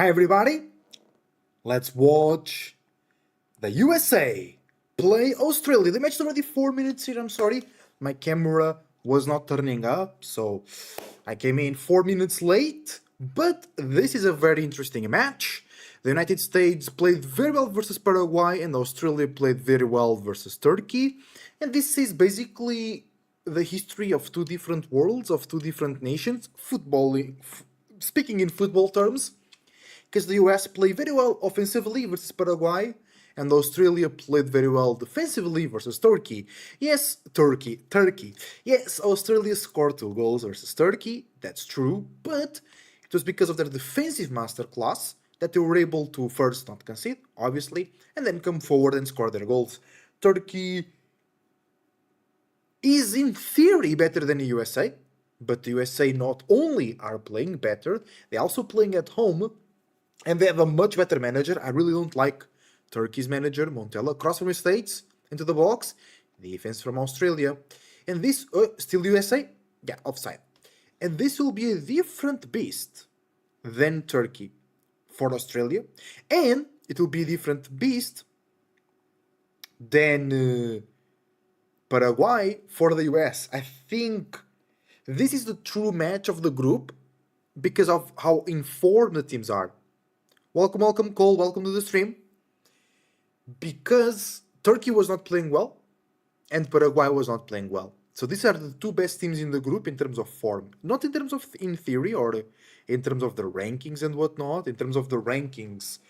Hi everybody, let's watch the USA play Australia. The match is already 4 minutes here, I'm sorry. My camera was not turning up, so I came in 4 minutes late. But this is a very interesting match. The United States played very well versus Paraguay and Australia played very well versus Turkey. And this is basically the history of two different worlds, of two different nations, speaking in football terms because the US played very well offensively versus Paraguay, and Australia played very well defensively versus Turkey. Yes, Turkey. Yes, Australia scored 2 goals versus Turkey, that's true, but it was because of their defensive masterclass that they were able to first not concede, obviously, and then come forward and score their goals. Turkey is in theory better than the USA, but the USA not only are playing better, they're also playing at home, and they have a much better manager. I really don't like Turkey's manager, Montella. Cross from the States into the box. Defense from Australia. And this, still USA? Yeah, offside. And this will be a different beast than Turkey for Australia. And it will be a different beast than Paraguay for the US. I think this is the true match of the group because of how informed the teams are. Welcome, Cole. Welcome to the stream. Because Turkey was not playing well and Paraguay was not playing well. So these are the two best teams in the group in terms of form. Not in terms of in theory or in terms of the rankings and whatnot. In terms of the rankings,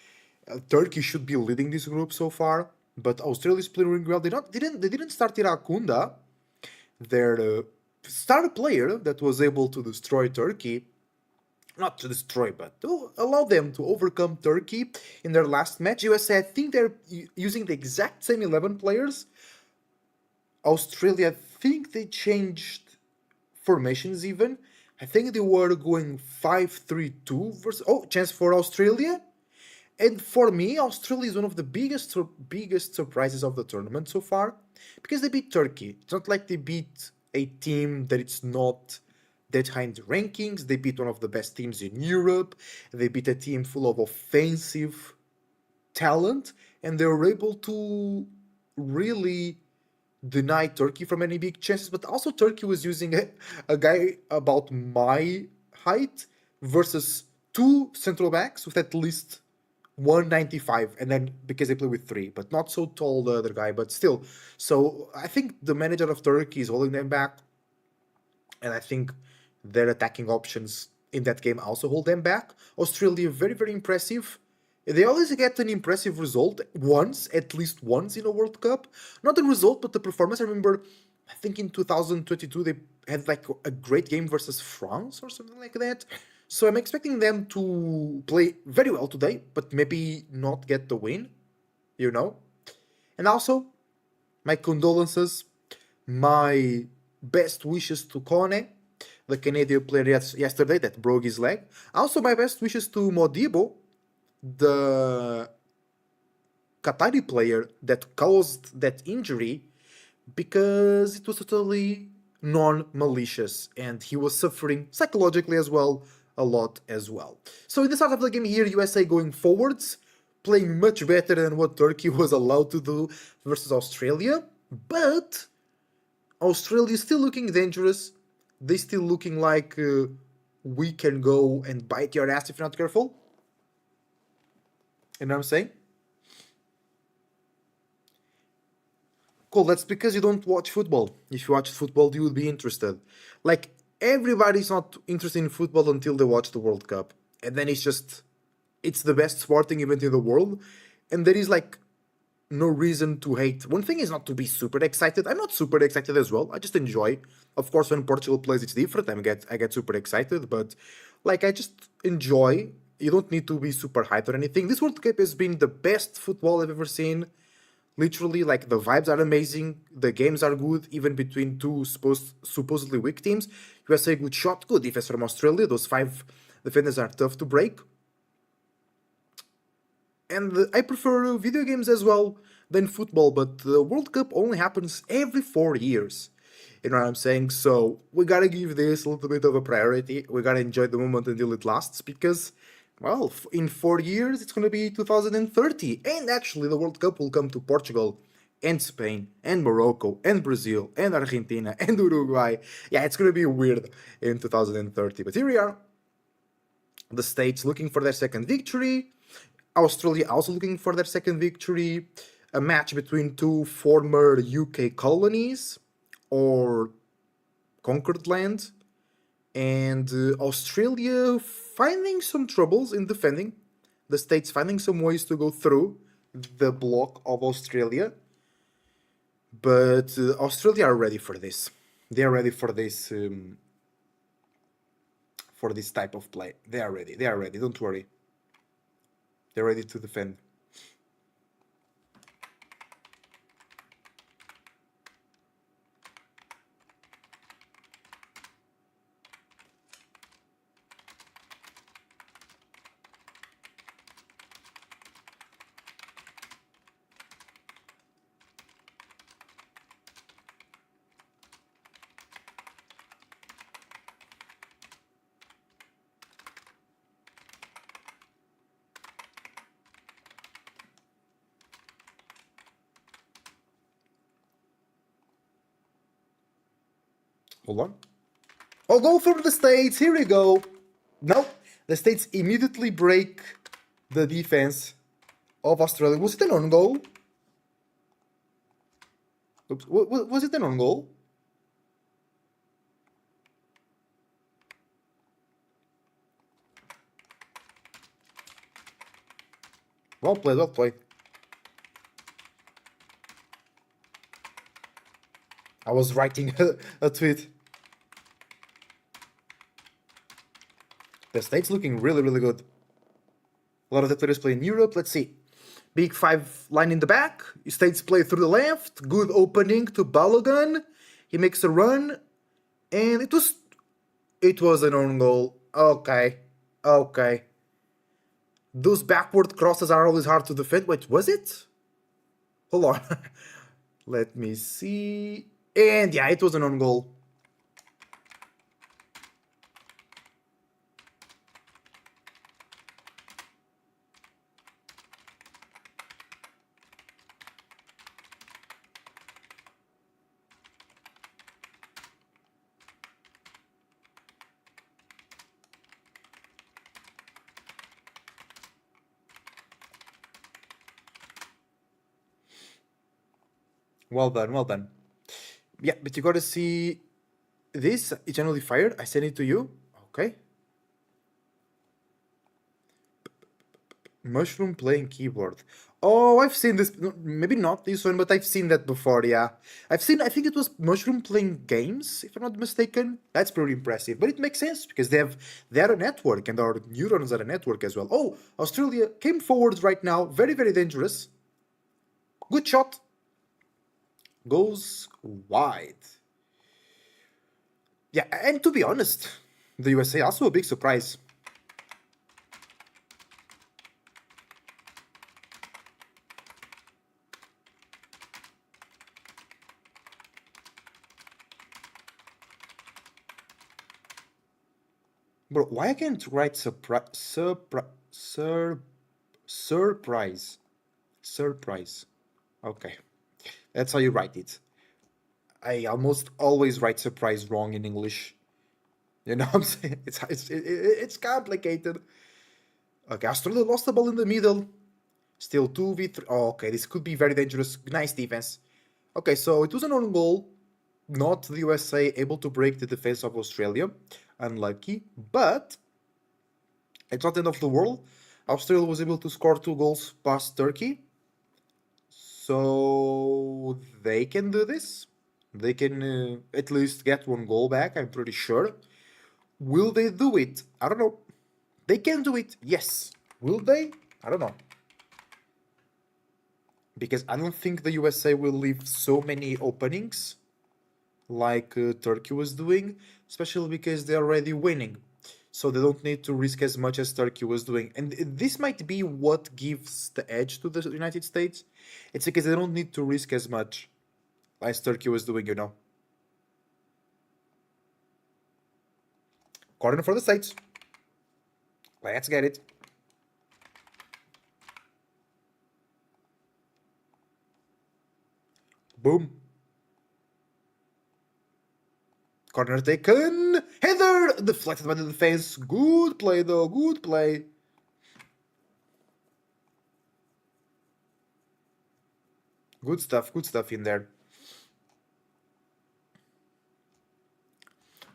Turkey should be leading this group so far. But Australia is playing well. They didn't start Irakunda, their star player that was able to destroy Turkey. Not to destroy, but to allow them to overcome Turkey in their last match. USA, I think they're using the exact same 11 players. Australia, I think they changed formations even. I think they were going 5-3-2 versus... Oh, chance for Australia. And for me, Australia is one of the biggest surprises of the tournament so far. Because they beat Turkey. It's not like they beat a team that it's not that high in the rankings. They beat one of the best teams in Europe. They beat a team full of offensive talent, and they were able to really deny Turkey from any big chances. But also Turkey was using a guy about my height versus two central backs with at least 195, and then because they play with three, but not so tall the other guy, but still. So I think the manager of Turkey is holding them back, and I think their attacking options in that game also hold them back. Australia, very impressive. They always get an impressive result once, at least once in a World Cup. Not the result, but the performance. I remember, I think in 2022 they had like a great game versus France or something like that. So I'm expecting them to play very well today, but maybe not get the win, you know? And also, my condolences, my best wishes to Kone, the Canadian player yesterday that broke his leg. Also, my best wishes to Modibo, the Qatari player that caused that injury, because it was totally non-malicious and he was suffering psychologically as well, a lot as well. So in the start of the game here, USA going forwards, playing much better than what Turkey was allowed to do versus Australia, but Australia is still looking dangerous. They still looking like we can go and bite your ass if you're not careful. You know what I'm saying? Cool, that's because you don't watch football. If you watch football, you would be interested. Like, everybody's not interested in football until they watch the World Cup. And then it's the best sporting event in the world. And there is like no reason to hate. One thing is not to be super excited. I'm not super excited as well. I just enjoy. Of course, when Portugal plays, it's different. I get super excited, but like I just enjoy. You don't need to be super hyped or anything. This World Cup has been the best football I've ever seen. Literally, like the vibes are amazing. The games are good, even between two supposedly weak teams. USA good shot, good defense from Australia. Those 5 defenders are tough to break. And I prefer video games as well than football, but the World Cup only happens every 4 years. You know what I'm saying? So we gotta give this a little bit of a priority. We gotta enjoy the moment until it lasts, because Well, in 4 years, it's going to be 2030. And actually, the World Cup will come to Portugal and Spain and Morocco and Brazil and Argentina and Uruguay. Yeah, it's going to be weird in 2030. But here we are. The States looking for their second victory. Australia also looking for their second victory. A match between two former UK colonies or conquered land. And Australia finding some troubles in defending. The States finding some ways to go through the block of Australia. But Australia are ready for this. They are ready for this type of play. They are ready. They are ready. Don't worry. They're ready to defend. Hold on. I'll go for the States. Here we go. No, the States immediately break the defense of Australia. Was it an on goal? Oops. Was it an on goal? Well played, well played. I was writing a tweet. The States looking really, really good. A lot of the players play in Europe. Let's see. Big five line in the back. States play through the left. Good opening to Balogun. He makes a run. And it was an own goal. Okay. Okay. Those backward crosses are always hard to defend. Wait, was it? Hold on. Let me see. And yeah, it was an own goal. Well done, well done. Yeah, but you gotta see this. It generally fired. I sent it to you. Okay. Mushroom playing keyboard. Oh, I've seen this. Maybe not this one, but I've seen that before. Yeah, I've seen. I think it was Mushroom playing games, if I'm not mistaken. That's pretty impressive. But it makes sense because they are a network, and our neurons are a network as well. Oh, Australia came forward right now. Very, very dangerous. Good shot. Goes wide. Yeah, and to be honest, the USA also a big surprise. Bro, why I can't write surprise? Surprise. Okay, that's how you write it. I almost always write surprise wrong in English. You know what I'm saying? It's complicated. Okay, Australia lost the ball in the middle. Still 2v3. Oh, okay, this could be very dangerous. Nice defense. Okay, so it was an own goal. Not the USA able to break the defense of Australia. Unlucky. But it's not the end of the world. Australia was able to score 2 goals past Turkey. So they can do this. They can at least get 1 goal back, I'm pretty sure. Will they do it? I don't know. They can do it, yes. Will they? I don't know. Because I don't think the USA will leave so many openings like Turkey was doing, especially because they're already winning. So they don't need to risk as much as Turkey was doing. And this might be what gives the edge to the United States. It's because they don't need to risk as much as Turkey was doing, you know. Corner for the States. Let's get it. Boom. Corner taken. Header! Deflected by the defense. Good play, though. Good play. Good stuff. Good stuff in there.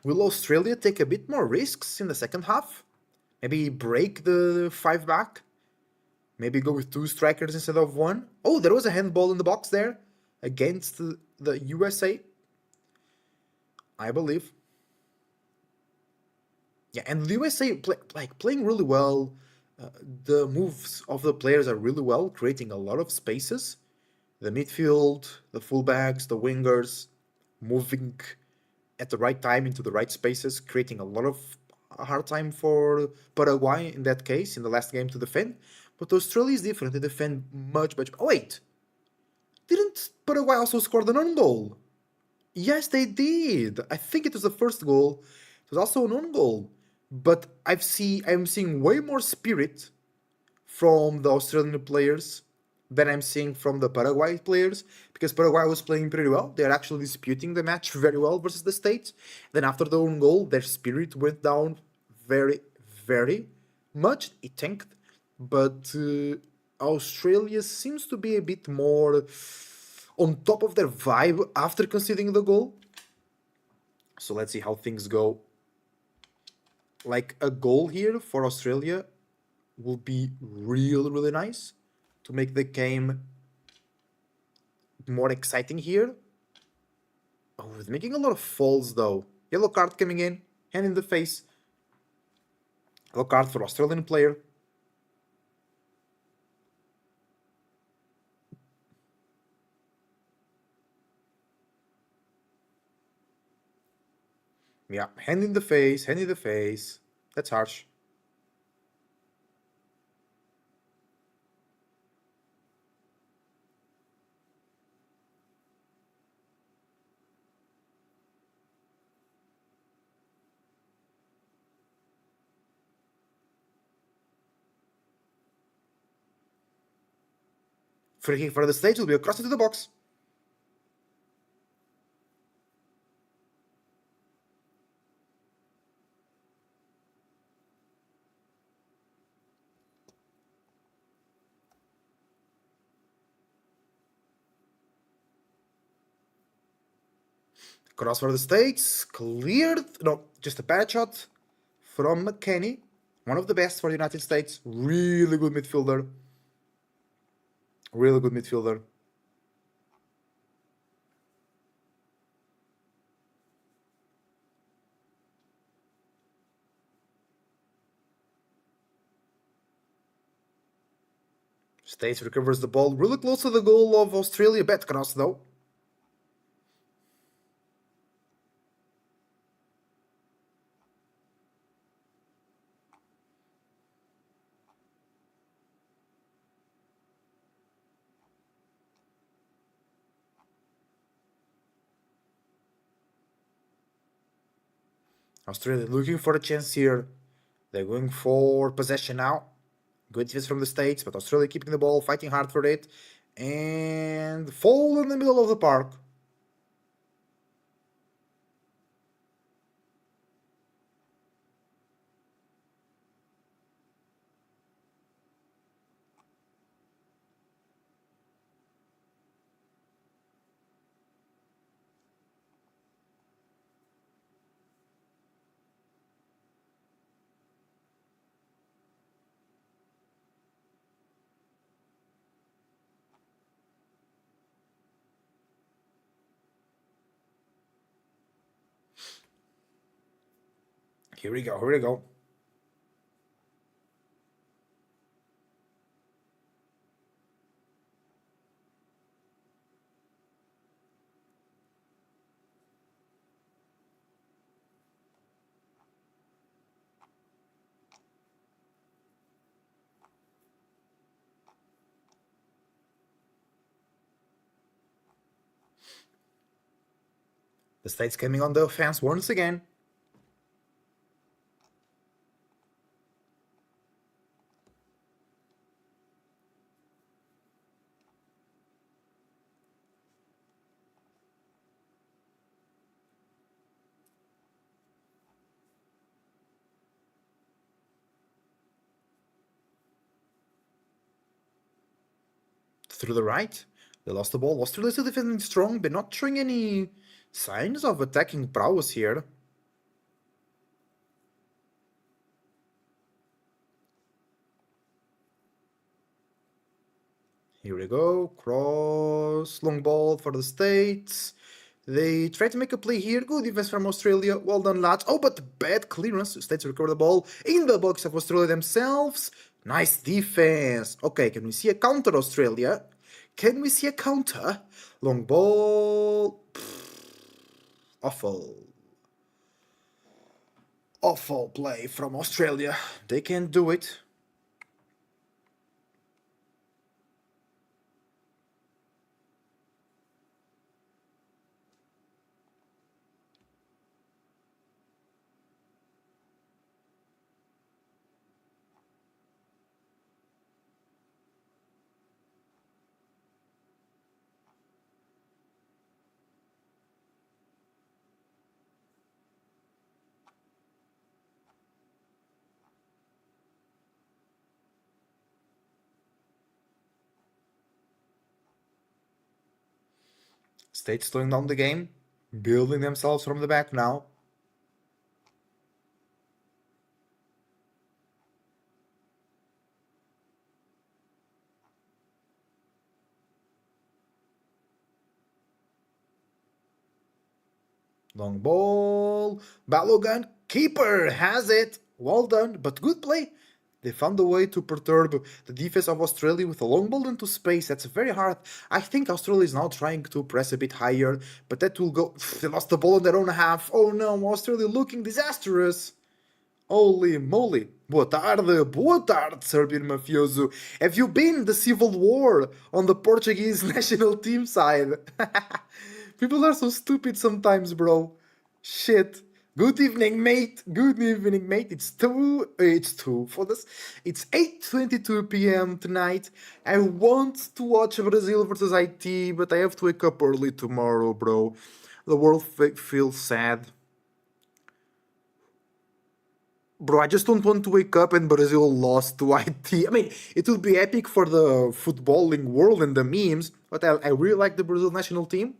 Will Australia take a bit more risks in the second half? Maybe break the 5 back? Maybe go with 2 strikers instead of 1? Oh, there was a handball in the box there against the USA, I believe. Yeah, and the USA playing really well. The moves of the players are really well, creating a lot of spaces. The midfield, the fullbacks, the wingers, moving at the right time into the right spaces, creating a lot of hard time for Paraguay in that case, in the last game to defend. But Australia is different. They defend much, much. Oh, wait! Didn't Paraguay also score the non goal? Yes, they did. I think it was the first goal. It was also an own goal. But I'm seeing way more spirit from the Australian players than I'm seeing from the Paraguay players, because Paraguay was playing pretty well. They're actually disputing the match very well versus the States. Then after the own goal, their spirit went down very, very much. It tanked. But Australia seems to be a bit more on top of their vibe after conceding the goal. So let's see how things go. Like a goal here for Australia will be really, really nice to make the game more exciting here. Oh, it's making a lot of falls though. Yellow card coming in, hand in the face. Yellow card for Australian player. Yeah, hand in the face, hand in the face. That's harsh. Free kick for the stage will be across into the box. Cross for the States, cleared. No, just a bad shot from McKennie. One of the best for the United States. Really good midfielder. Really good midfielder. States recovers the ball really close to the goal of Australia. Bad cross though. Australia looking for a chance here. They're going for possession now. Good defense from the States, but Australia keeping the ball, fighting hard for it. And fall in the middle of the park. Here we go, here we go. The States coming on the offense once again. through the right. They lost the ball. Australia still defending strong, but not showing any signs of attacking prowess here. Here we go. Cross. Long ball for the States. They try to make a play here. Good defense from Australia. Well done, lads. Oh, but bad clearance. States recover the ball in the box of Australia themselves. Nice defense. Okay, can we see a counter, Australia? Can we see a counter? Long ball. Awful. Awful play from Australia. They can't do it. States slowing down the game, building themselves from the back now. Long ball. Balogun. Keeper has it. Well done, but good play. They found a way to perturb the defense of Australia with a long ball into space. That's very hard. I think Australia is now trying to press a bit higher, but that will go. They lost the ball in their own half. Oh no, Australia looking disastrous. Holy moly. Boa tarde, Serbian mafioso. Have you been the civil war on the Portuguese national team side? People are so stupid sometimes, bro. Shit. Good evening, mate. Good evening, mate. It's two for this. It's 8:22 p.m. tonight. I want to watch Brazil versus IT, but I have to wake up early tomorrow, bro. The world feels sad. Bro, I just don't want to wake up and Brazil lost to IT. I mean, it would be epic for the footballing world and the memes, but I really like the Brazil national team.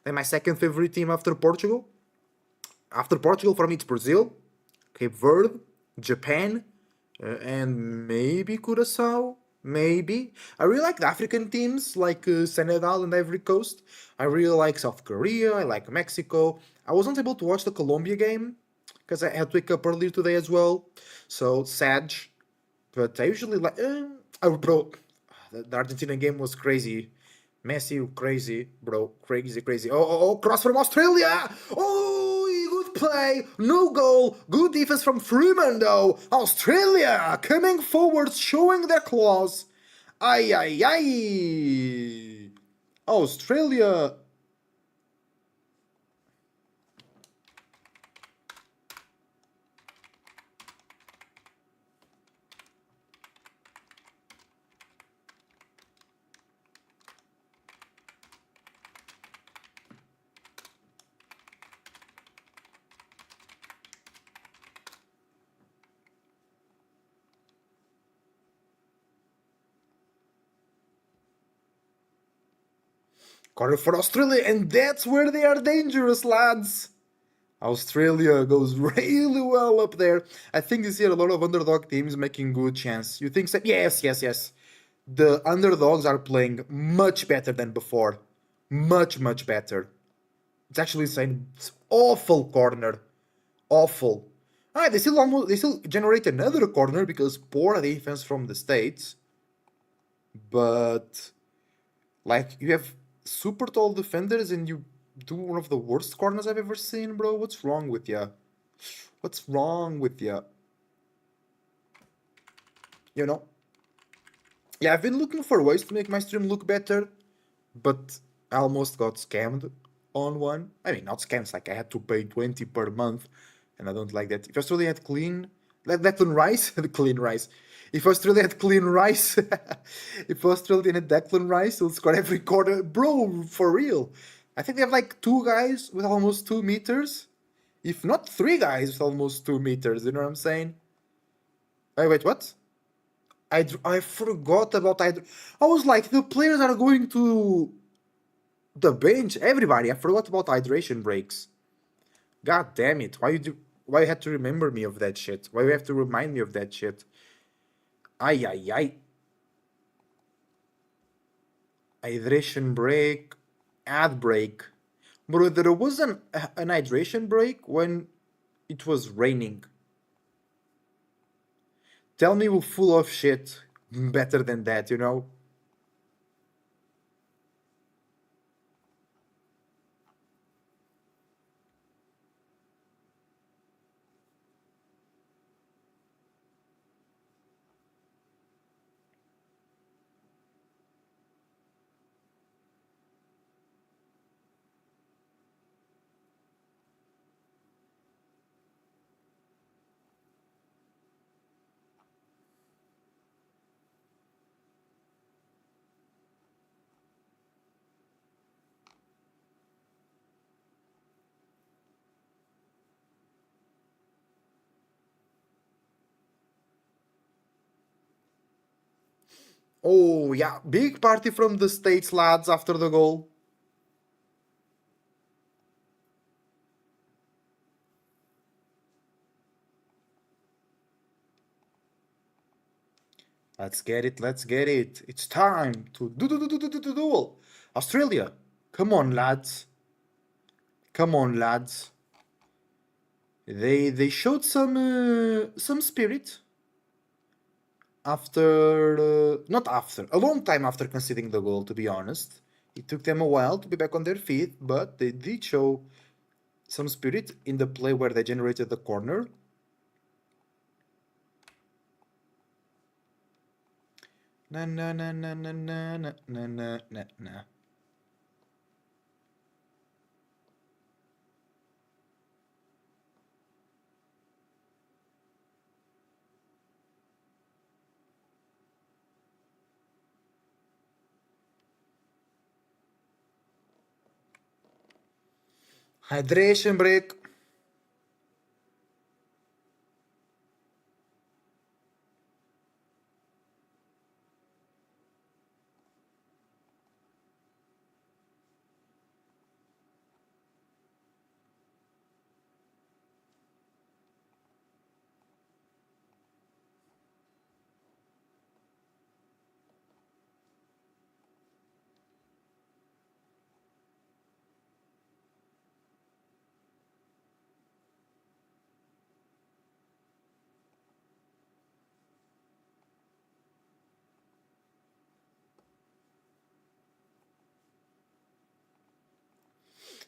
They're my second favorite team after Portugal. After Portugal, for me, it's Brazil, Cape Verde, Japan, and maybe Curacao. Maybe. I really like the African teams like Senegal and Ivory Coast. I really like South Korea. I like Mexico. I wasn't able to watch the Colombia game because I had to wake up earlier today as well. So sad. But I usually like. Oh, bro, the Argentina game was crazy. Messi, crazy, bro, crazy, crazy. Oh, cross from Australia. Oh, good play, no goal, good defense from Freeman though. Australia coming forward, showing their claws. Ay, ay, ay. Australia. Corner for Australia, and that's where they are dangerous, lads. Australia goes really well up there. I think you see a lot of underdog teams making good chance. You think so? Yes, yes, yes. The underdogs are playing much better than before. Much, much better. It's actually insane. It's awful corner. Awful. Alright, they still generate another corner because poor defense from the States. But like you have super tall defenders and you do one of the worst corners I've ever seen, bro. What's wrong with ya? What's wrong with ya? You know? Yeah, I've been looking for ways to make my stream look better, but I almost got scammed on one. I mean, not scams, like I had to pay 20 per month, and I don't like that. If Australia had clean, like Declan Rice, the clean rice. If Australia had clean rice, if Australia had Declan Rice, he'll score every quarter. Bro, for real. I think they have like two guys with almost 2 meters. If not three guys with almost 2 meters, you know what I'm saying? Wait, what? I forgot about I was like, the players are going to the bench. Everybody, I forgot about hydration breaks. God damn it! Why you had to remember me of that shit? Why you have to remind me of that shit? Ay ay ay. Hydration break, ad break. Bro, there was an hydration break when it was raining. Tell me we're full of shit better than that, you know? Oh yeah, big party from the States, lads, after the goal. Let's get it, let's get it. It's time to do duel. Australia, come on, lads. Come on, lads. They showed some spirit after not after a long time after conceding the goal. To be honest, it took them a while to be back on their feet, but they did show some spirit in the play where they generated the corner. Na na na na na na na na na na na. Hydration break.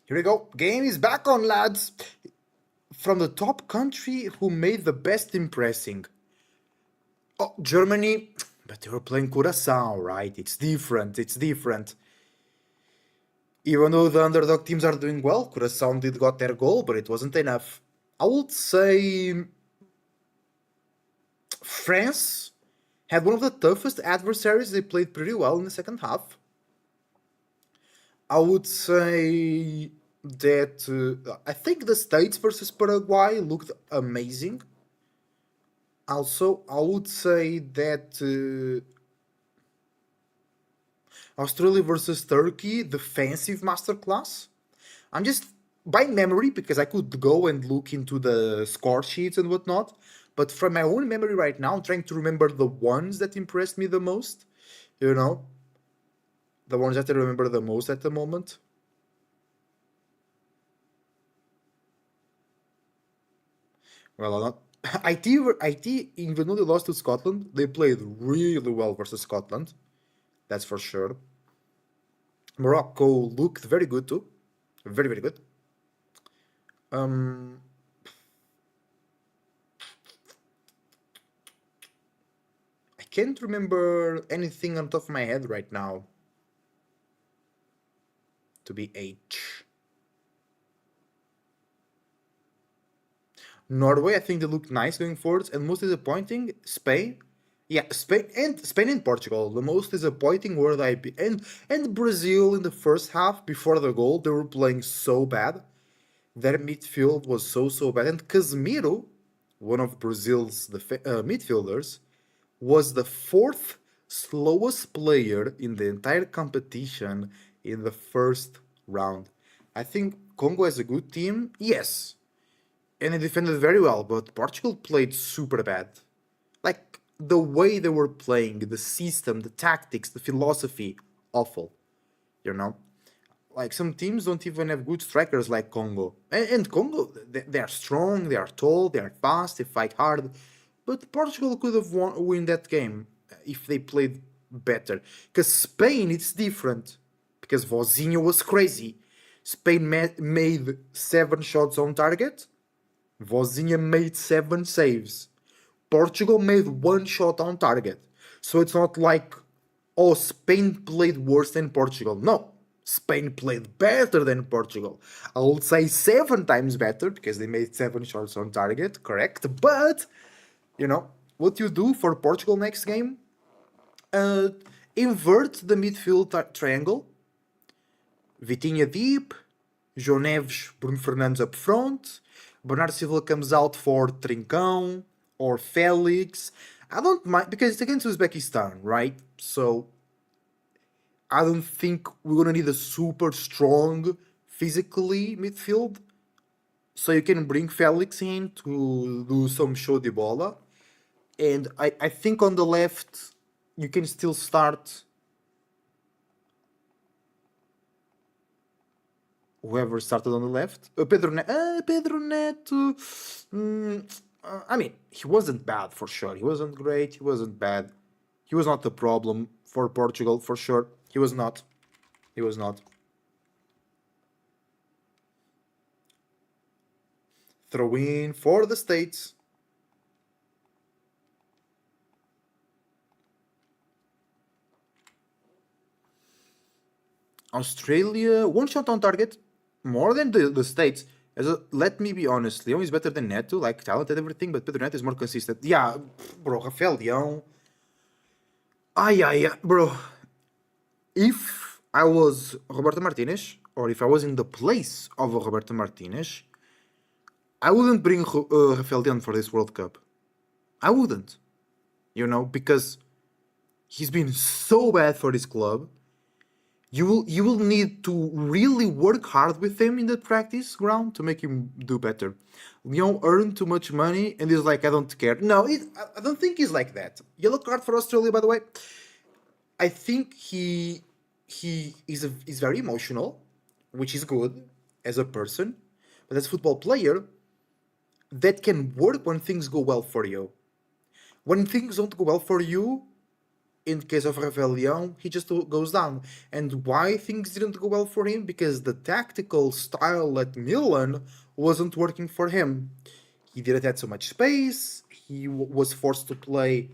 Here we go. Game is back on, lads. From the top country who made the best impressing. Oh, Germany. But they were playing Curacao, right? It's different. It's different. Even though the underdog teams are doing well, Curacao did got their goal, but it wasn't enough. I would say France had one of the toughest adversaries. They played pretty well in the second half. I would say that I think the States versus Paraguay looked amazing. Also, I would say that Australia versus Turkey, defensive masterclass. I'm just by memory because I could go and look into the score sheets and whatnot. But from my own memory right now, I'm trying to remember the ones that impressed me the most. You know, the ones that I remember the most at the moment. Well, I'm not. IT, even though they lost to Scotland, they played really well versus Scotland. That's for sure. Morocco looked very good too. Very, very good. Um, I can't remember anything on top of my head right now to be H. Norway, I think they look nice going forwards, and most disappointing, Spain. Yeah, Spain and Portugal. The most disappointing were the IP and Brazil in the first half before the goal. They were playing so bad. Their midfield was so bad, and Casemiro, one of Brazil's midfielders, was the fourth slowest player in the entire competition in the first round. I think Congo has a good team, yes, and they defended very well, but Portugal played super bad. Like the way they were playing, the system, the tactics, the philosophy, awful. You know, like some teams don't even have good strikers like Congo. And Congo, they are strong, they are tall, they are fast, they fight hard. But Portugal could have won that game if they played better. Because Spain, it's different. Because Vozinho was crazy. Spain made 7 shots on target. Vozinha made 7 saves. Portugal made 1 shot on target. So it's not like, oh, Spain played worse than Portugal. No, Spain played better than Portugal. I would say 7 times better because they made 7 shots on target, correct? But, what you do for Portugal next game? Uh, Invert the midfield triangle. Vitinha deep, João Neves, Bruno Fernandes up front, Bernardo Silva comes out for Trincão or Felix. I don't mind because it's against Uzbekistan, right? So I don't think we're gonna need a super strong physically midfield. So you can bring Felix in to do some show de bola. And I think on the left you can still start whoever started on the left. Pedro Neto. I mean, he wasn't bad for sure. He wasn't great. He wasn't bad. He was not the problem for Portugal for sure. He was not. He was not. Throw in for the States. Australia, 1 shot on target, more than the States. Let me be honest, Leão is better than Neto, like talented everything, but Pedro Neto is more consistent. Yeah, bro, Rafael Leão. Bro. If I was Roberto Martinez, or if I was in the place of Roberto Martinez, I wouldn't bring Rafael Leão for this World Cup. I wouldn't. Because he's been so bad for this club. You will need to really work hard with him in the practice ground to make him do better. Leon earned too much money and he's like, I don't care. No, I don't think he's like that. Yellow card for Australia, by the way. I think he is very emotional, which is good as a person, but as a football player, that can work when things go well for you. When things don't go well for you, in the case of Rafael Leão, he just goes down. And why things didn't go well for him? Because the tactical style at Milan wasn't working for him. He didn't have so much space. He was forced to play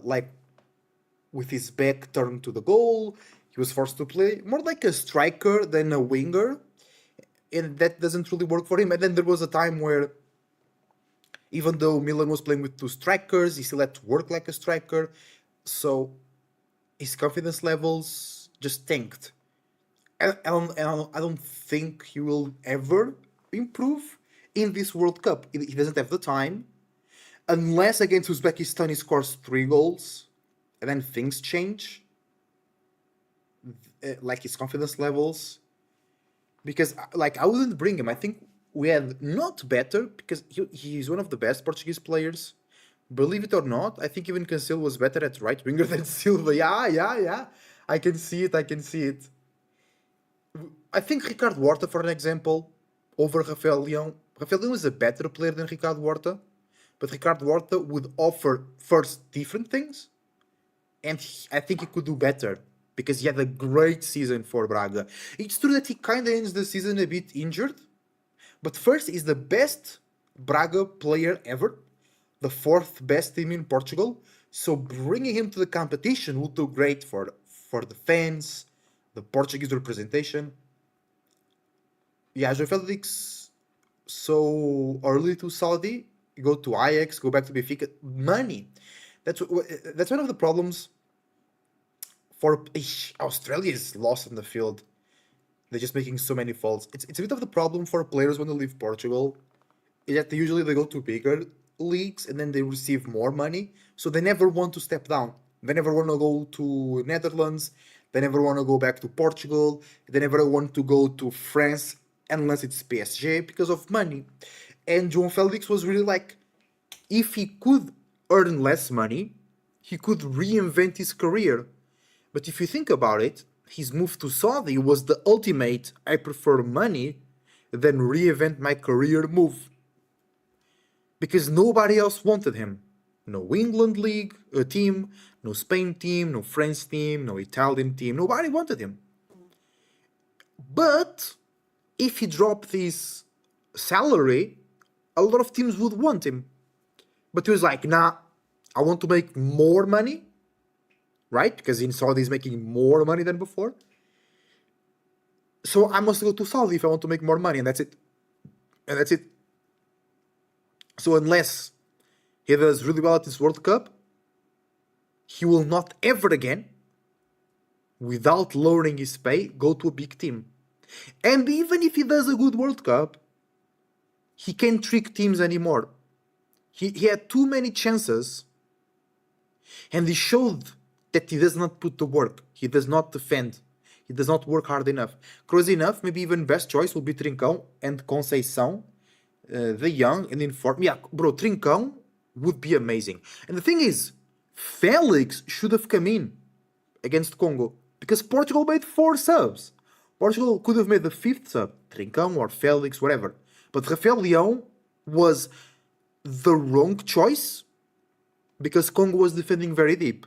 like with his back turned to the goal. He was forced to play more like a striker than a winger. And that doesn't really work for him. And then there was a time where, even though Milan was playing with 2 strikers, he still had to work like a striker. So his confidence levels just tanked. I don't think he will ever improve in this World Cup. He doesn't have the time. Unless against Uzbekistan he scores 3 goals, and then things change. Like his confidence levels. Because, I wouldn't bring him. I think we had not better, because he's one of the best Portuguese players. Believe it or not, I think even Cancelo was better at right winger than Silva. Yeah. I can see it. I think Ricardo Horta, for an example, over Rafael Leão. Rafael Leão is a better player than Ricardo Horta, but Ricardo Horta would offer first different things, and I think he could do better because he had a great season for Braga. It's true that he kind of ends the season a bit injured, but first, he's the best Braga player ever, the 4th best team in Portugal. So bringing him to the competition would do great for the fans, the Portuguese representation. Yeah, João Felix so early to Saudi, go to Ajax, go back to Benfica, money. That's one of the problems for Australia is lost in the field. They're just making so many faults. It's a bit of the problem for players when they leave Portugal, is that they usually go to bigger leagues and then they receive more money, so they never want to step down. They never want to go to Netherlands. They never want to go back to Portugal. They never want to go to France unless it's PSG because of money. And João Felix was really like, if he could earn less money, he could reinvent his career. But if you think about it, his move to Saudi was the ultimate I prefer money than reinvent my career move. Because nobody else wanted him. No England League team, no Spain team, no French team, no Italian team. Nobody wanted him. But if he dropped his salary, a lot of teams would want him. But he was like, nah, I want to make more money, right? Because in Saudi he's making more money than before. So I must go to Saudi if I want to make more money, and that's it. And that's it. So unless he does really well at this World Cup, he will not ever again, without lowering his pay, go to a big team. And even if he does a good World Cup, he can't trick teams anymore. He had too many chances, and he showed that he does not put the work. He does not defend. He does not work hard enough. Crazy enough, maybe even best choice will be Trincão and Conceição, the young and informed. Yeah, bro, Trincão would be amazing. And the thing is, Felix should have come in against Congo because Portugal made 4 subs. Portugal could have made the 5th sub, Trincão or Felix, whatever. But Rafael Leão was the wrong choice because Congo was defending very deep.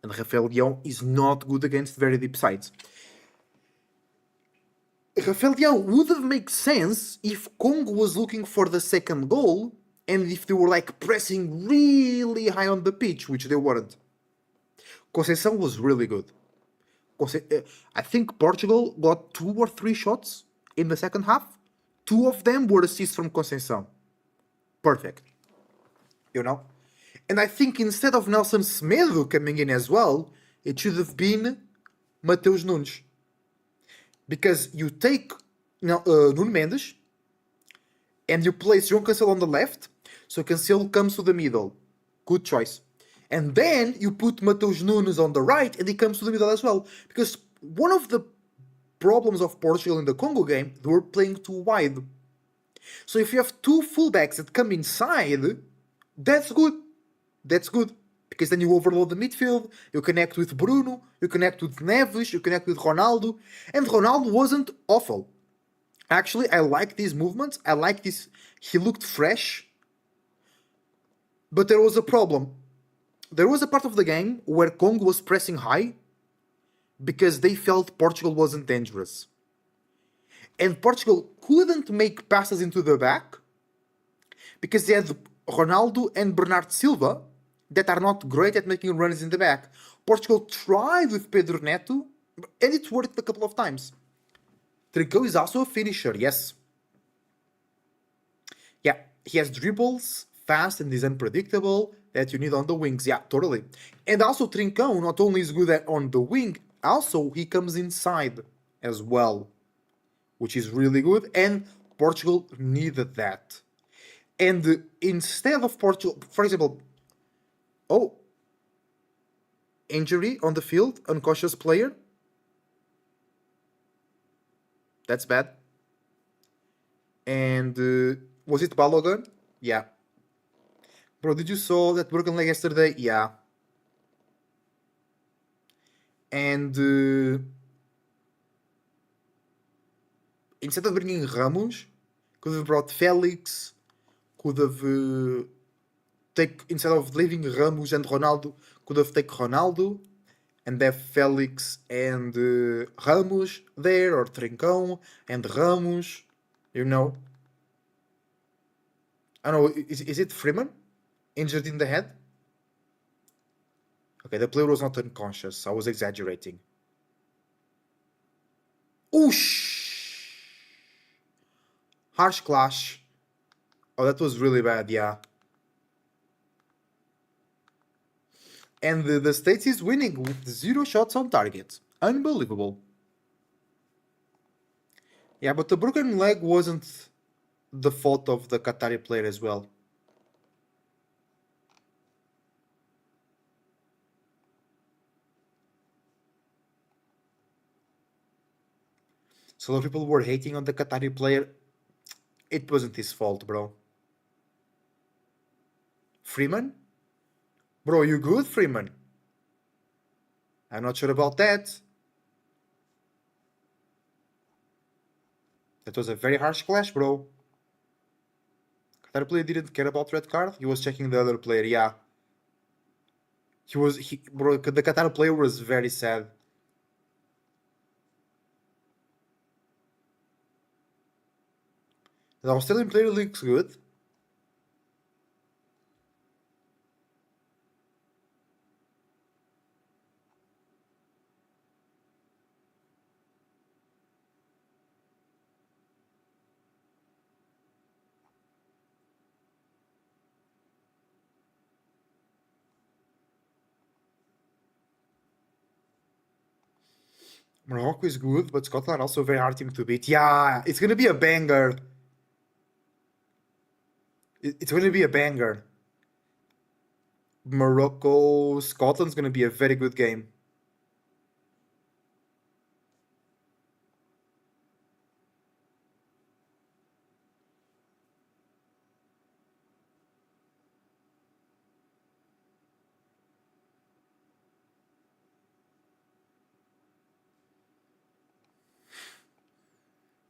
And Rafael Leão is not good against very deep sides. Rafael Leão would have made sense if Congo was looking for the second goal and if they were like pressing really high on the pitch, which they weren't. Conceição was really good. I think Portugal got 2 or 3 shots in the second half. 2 of them were assists from Conceição. Perfect. You know? And I think instead of Nelson Semedo coming in as well, it should have been Mateus Nunes. Because you take Nuno Mendes and you place João Cancelo on the left, so Cancelo comes to the middle. Good choice. And then you put Mateus Nunes on the right and he comes to the middle as well. Because one of the problems of Portugal in the Congo game, they were playing too wide. So if you have 2 fullbacks that come inside, that's good. That's good. Because then you overload the midfield, you connect with Bruno, you connect with Neves, you connect with Ronaldo. And Ronaldo wasn't awful. Actually, I like these movements. I like this. He looked fresh. But there was a problem. There was a part of the game where Congo was pressing high because they felt Portugal wasn't dangerous. And Portugal couldn't make passes into the back because they had Ronaldo and Bernardo Silva that are not great at making runs in the back. Portugal tried with Pedro Neto, and it worked a couple of times. Trincão is also a finisher, yes. Yeah, he has dribbles, fast, and is unpredictable that you need on the wings. Yeah, totally. And also Trincão not only is good on the wing, also he comes inside as well, which is really good, and Portugal needed that. And instead of Portugal, for example, injury on the field, unconscious player. That's bad. And was it Balogun? Yeah. Bro, did you saw that broken leg yesterday? Yeah. And instead of bringing Ramos, could have brought Felix, could have instead of leaving Ramos and Ronaldo, could have taken Ronaldo and have Felix and Ramos there, or Trincão and Ramos, you know. I don't know, is it Freeman? Injured in the head? Okay, the player was not unconscious. I was exaggerating. Oosh! Harsh clash. Oh, that was really bad, yeah. And the States is winning with 0 shots on target. Unbelievable. Yeah, but the broken leg wasn't the fault of the Qatari player as well. So a lot of people were hating on the Qatari player. It wasn't his fault, bro. Freeman? Bro, you good, Freeman? I'm not sure about that. That was a very harsh clash, bro. Qatari player didn't care about red card. He was checking the other player, yeah. Bro, the Qatar player was very sad. The Australian player looks good. Morocco is good, but Scotland also a very hard team to beat. Yeah, it's gonna be a banger. It's gonna be a banger. Morocco, Scotland's gonna be a very good game.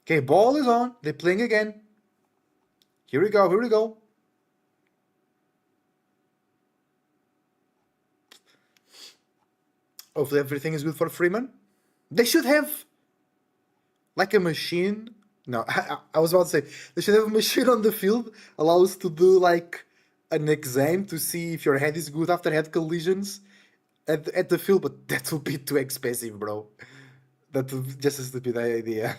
Okay, ball is on. They're playing again. Here we go. Here we go. Hopefully everything is good for Freeman. They should have like a machine. No, I was about to say they should have a machine on the field allow us to do like an exam to see if your head is good after head collisions at the field, but that would be too expensive, bro. That would be just a stupid idea.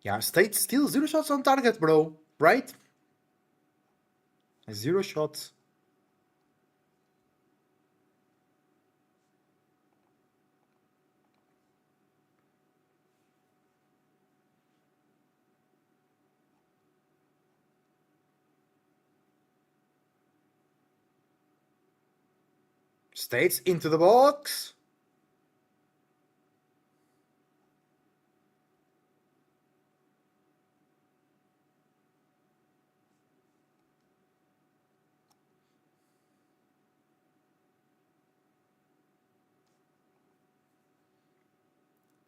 Yeah, State still 0 shots on target, bro. Right? 0 shots. States into the box.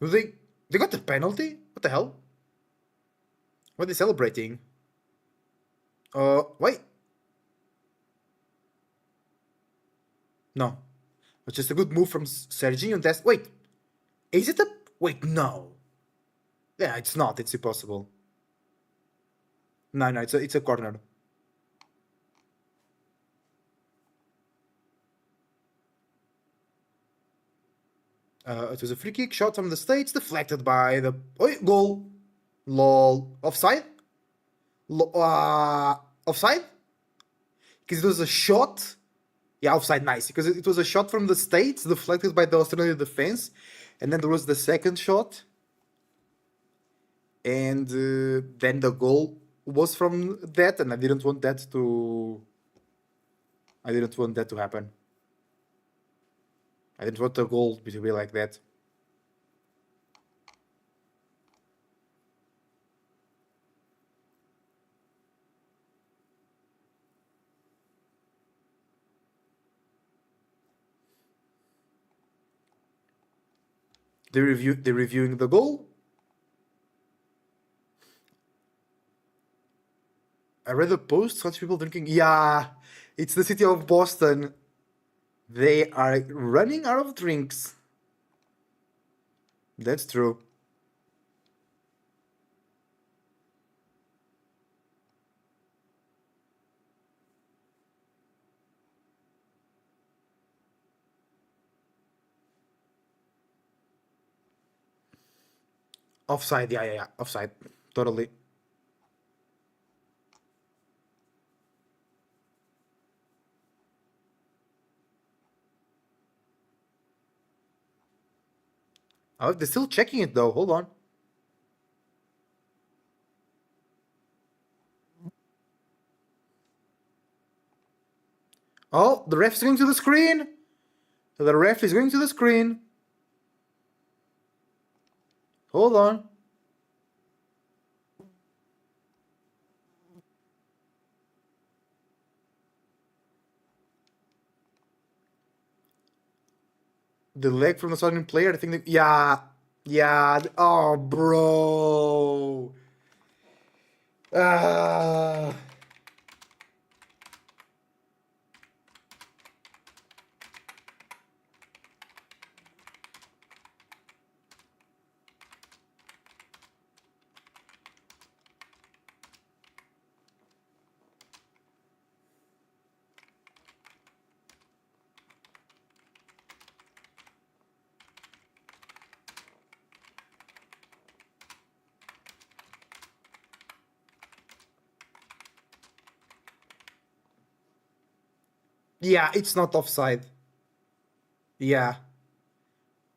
Do they got the penalty? What the hell? What are they celebrating? Wait. No. It's just a good move from Serginho. That's wait. Is it a wait? No. Yeah, it's not. It's impossible. No, no, it's a corner. It was a free kick shot from the States, deflected by the goal. Lol. Offside? Offside? Because it was a shot. Yeah, offside, nice. Because it was a shot from the States, deflected by the Australian defense. And then there was the second shot. And then the goal was from that, and I didn't want that to. I didn't want that to happen. I didn't want the goal to be like that. They're reviewing the goal. I read a post, such people drinking. Yeah, it's the city of Boston. They are running out of drinks. That's true. Offside, yeah, yeah, yeah. Offside. Totally. Oh, they're still checking it though. Hold on. Oh, the ref is going to the screen. The ref is going to the screen. Hold on. The leg from the Southern player. I think. Yeah, yeah. Oh, bro. Ah. Yeah, it's not offside. Yeah.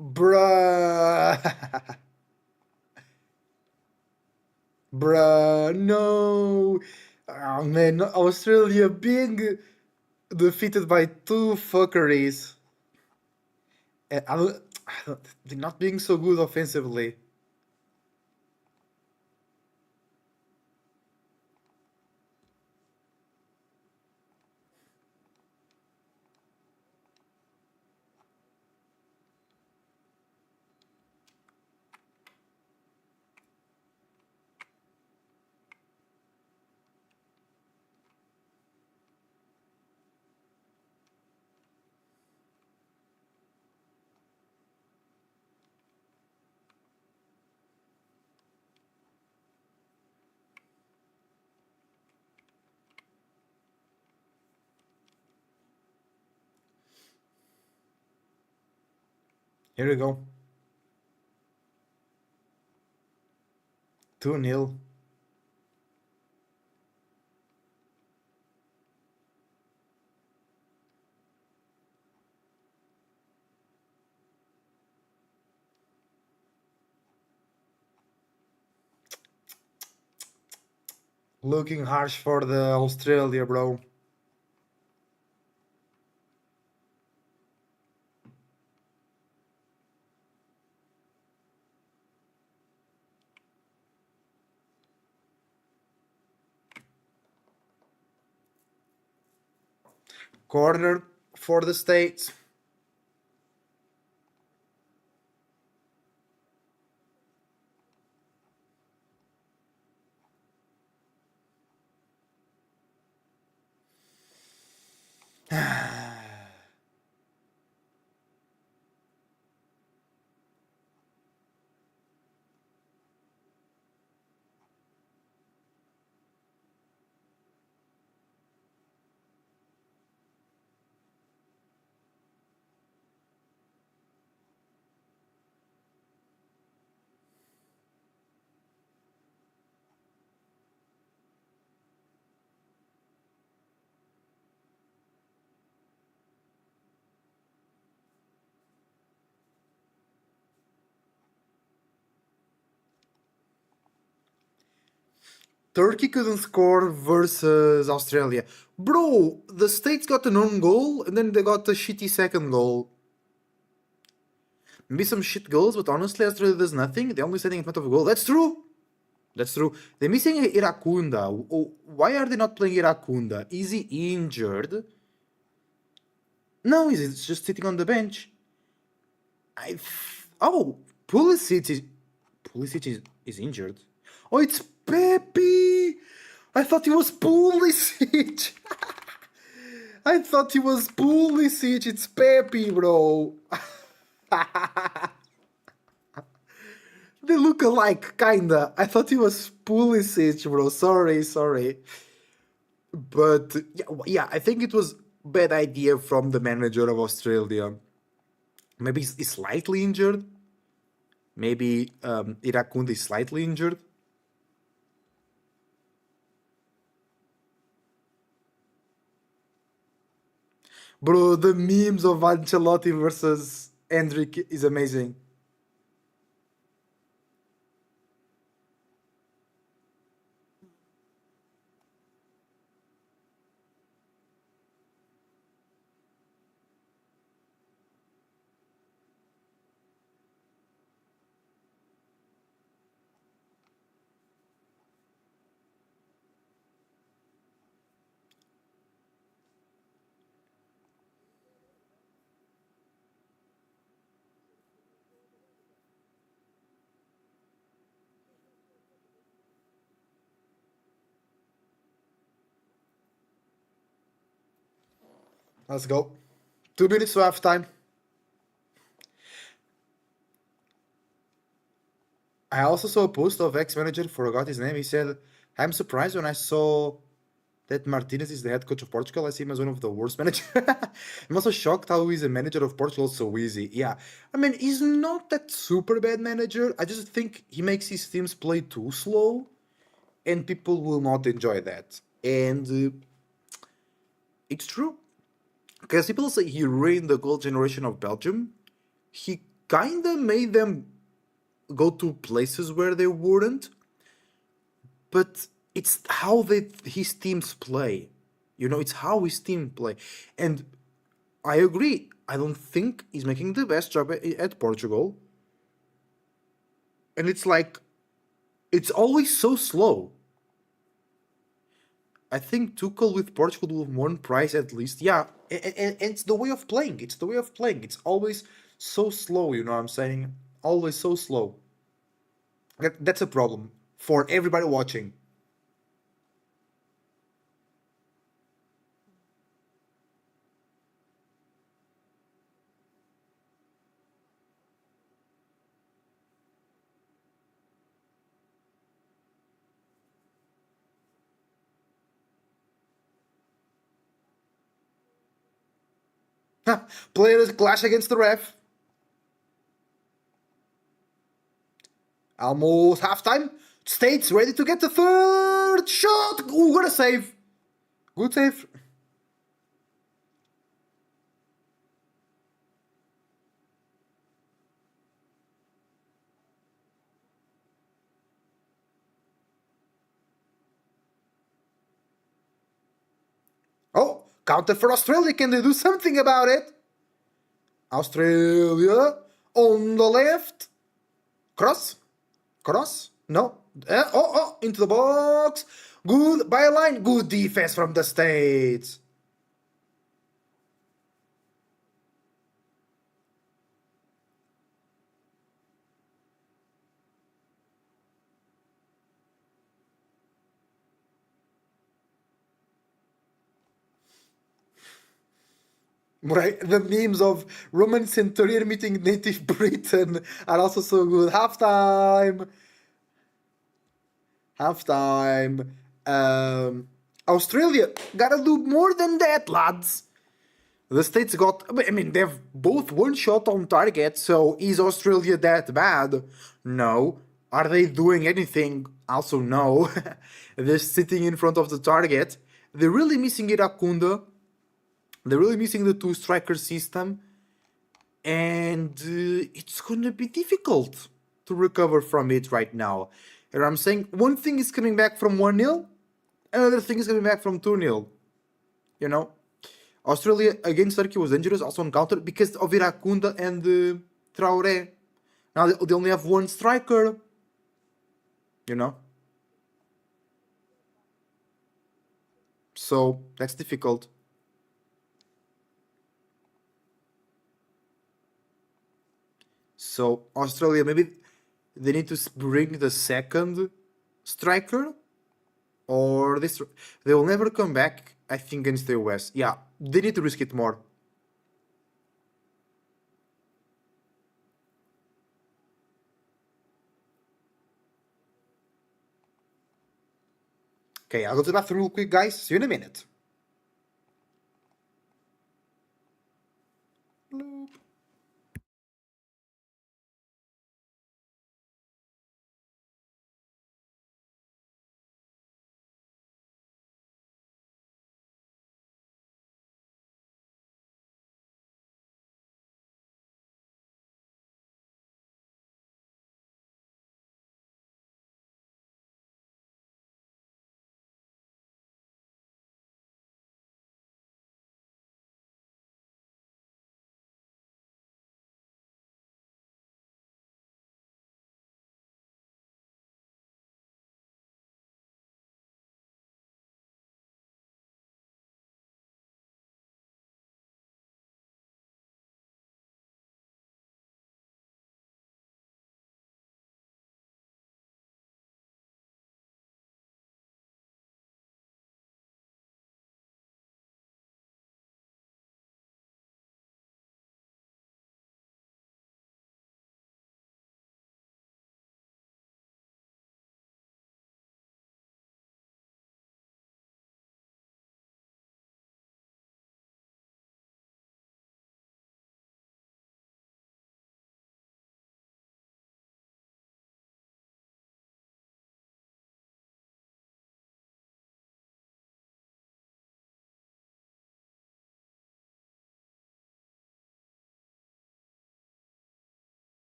Bruh. Bruh, no. Oh man, Australia being defeated by two fuckeries. They're not being so good offensively. Here we go. 2-0. Looking harsh for the Australia, bro. Corner for the States. Turkey couldn't score versus Australia. Bro, the States got an own goal and then they got a shitty second goal. Maybe some shit goals, but honestly, Australia does nothing. They're only setting in front of a goal. That's true. That's true. They're missing Irakunda. Why are they not playing Irakunda? Is he injured? No, he's just sitting on the bench. Oh, Pulisic is injured. Oh, it's Pepe. I thought he was Pulisic. I thought he was Pulisic. It's Pepe, bro. They look alike, kinda. I thought he was Pulisic, bro. Sorry. But yeah, I think it was bad idea from the manager of Australia. Maybe he's slightly injured. Maybe Irakundi is slightly injured. Bro, the memes of Ancelotti versus Hendrik is amazing. Let's go. 2 minutes to half time. I also saw a post of ex-manager, forgot his name. He said, I'm surprised when I saw that Martinez is the head coach of Portugal. I see him as one of the worst managers. I'm also shocked how he's a manager of Portugal so easy. Yeah, I mean, he's not that super bad manager. I just think he makes his teams play too slow, and people will not enjoy that. And it's true. Because people say he ruined the gold generation of Belgium. He kinda made them go to places where they wouldn't, but it's how his teams play. You know, it's how his team play. And I agree. I don't think he's making the best job at Portugal. And it's like, it's always so slow. I think Tuchel with Portugal will have one prize at least. Yeah, and it's the way of playing. It's the way of playing. It's always so slow, you know what I'm saying? Always so slow. That's a problem for everybody watching. Players clash against the ref. Almost halftime. States ready to get the third shot. Ooh, what a save. Good save. Oh, counter for Australia. Can they do something about it? Australia on the left. Cross. Cross. No. Into the box. Good byline. Good defense from the States. Right, the memes of Roman Centurion meeting native Britain are also so good. Halftime, halftime. Australia gotta do more than that, lads. The States got. I mean, they've both one shot on target. So is Australia that bad? No. Are they doing anything? Also, no. They're sitting in front of the target. They're really missing Irakunda. They're really missing the two striker system, and it's gonna be difficult to recover from it right now. And I'm saying one thing is coming back from 1-0, another thing is coming back from 2-0. You know, Australia against Turkey was dangerous also on counter because of Irakunda and Traore. Now they only have one striker. You know, so that's difficult. So Australia maybe they need to bring the second striker, or this they will never come back. I think against the US. Yeah, they need to risk it more. Okay, I'll go to the bathroom real quick, guys. See you in a minute.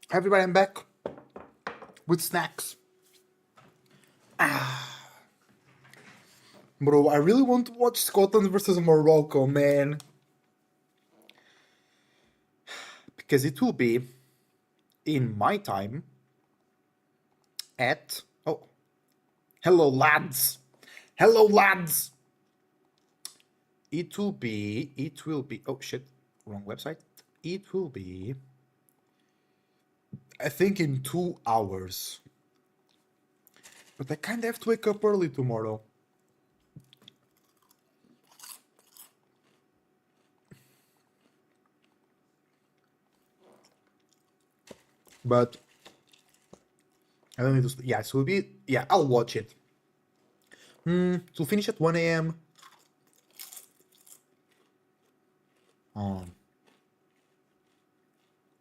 Everybody, I'm back with snacks. Bro, I really want to watch Scotland versus Morocco, man. Because it will be in my time at... Oh, hello, lads. Hello, lads. It will be... Oh, shit. Wrong website. It will be... I think in 2 hours. But I kind of have to wake up early tomorrow. But I don't need to... Yeah, so it'll be... Yeah, I'll watch it. To finish at 1 a.m.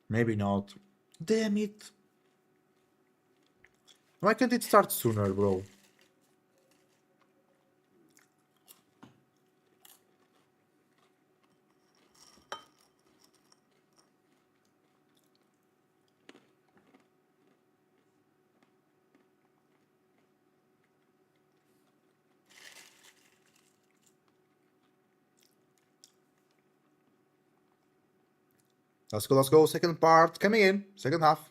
Maybe not. Damn it. Why can't it start sooner, bro? Let's go, let's go. Second part coming in. Second half.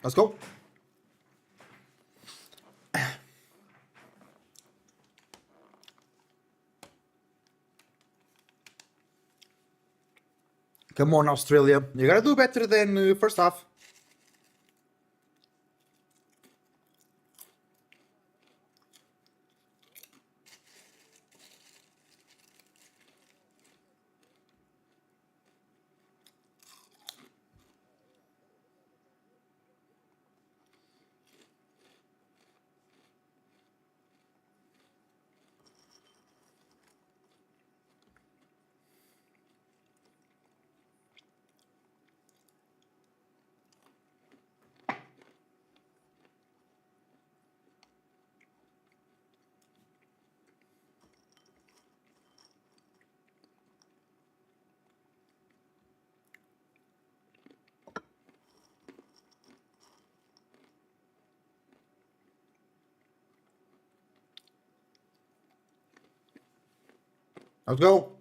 Let's go. Come on, Australia. You gotta do better than first half. Let's go.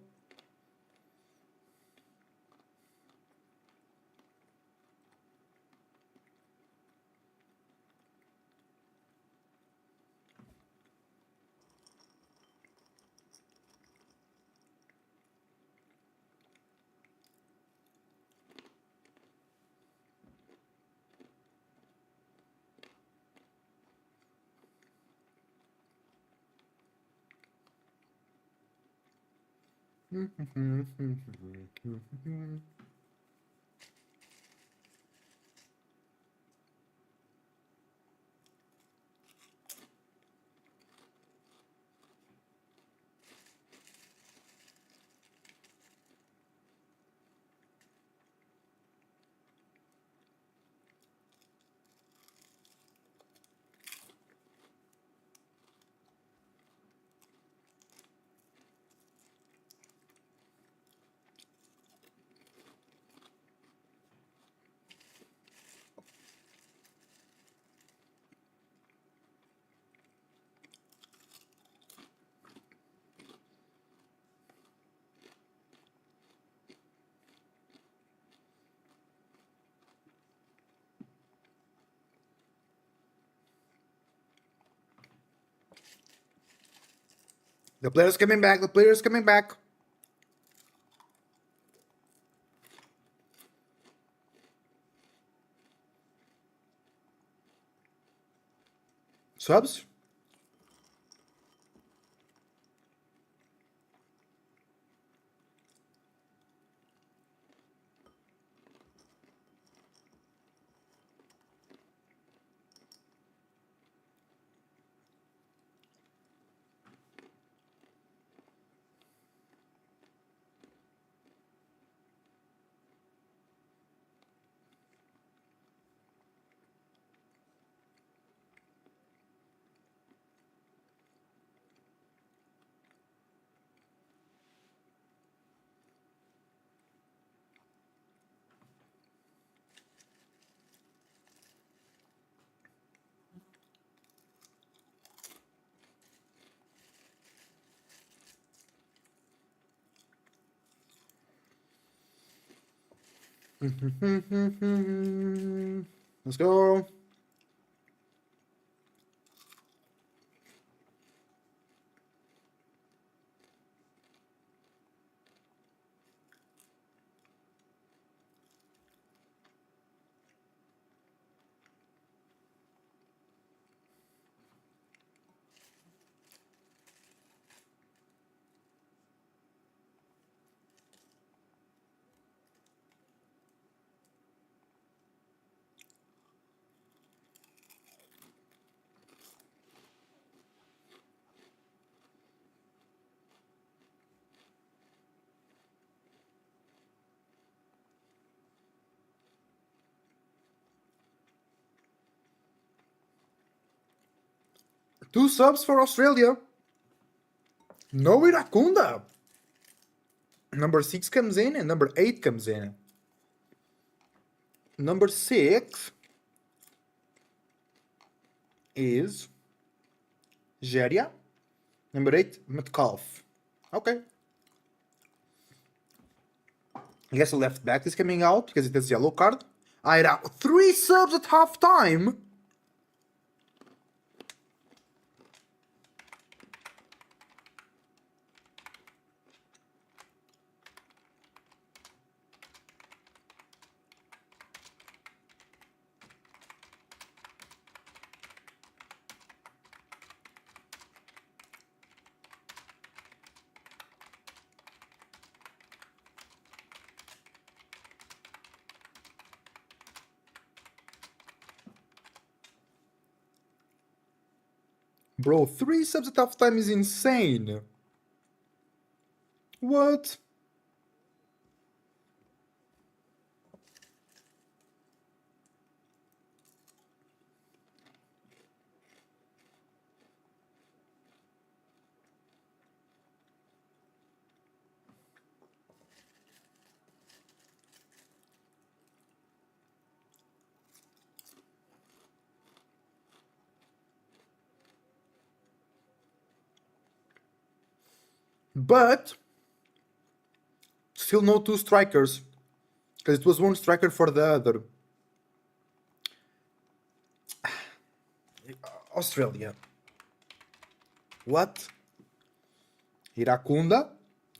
The player's coming back. The player's coming back. subs. Let's go. Two subs for Australia. No Iracunda. Number 6 comes in and number 8 comes in. Number 6 is Geria. Number 8, Metcalf. Okay. I guess the left back is coming out because it has yellow card. Ira, 3 subs at half time. Bro, 3 subs at half time is insane. What? But still no 2 strikers. Because it was 1 striker for the other. Australia. What? Iracunda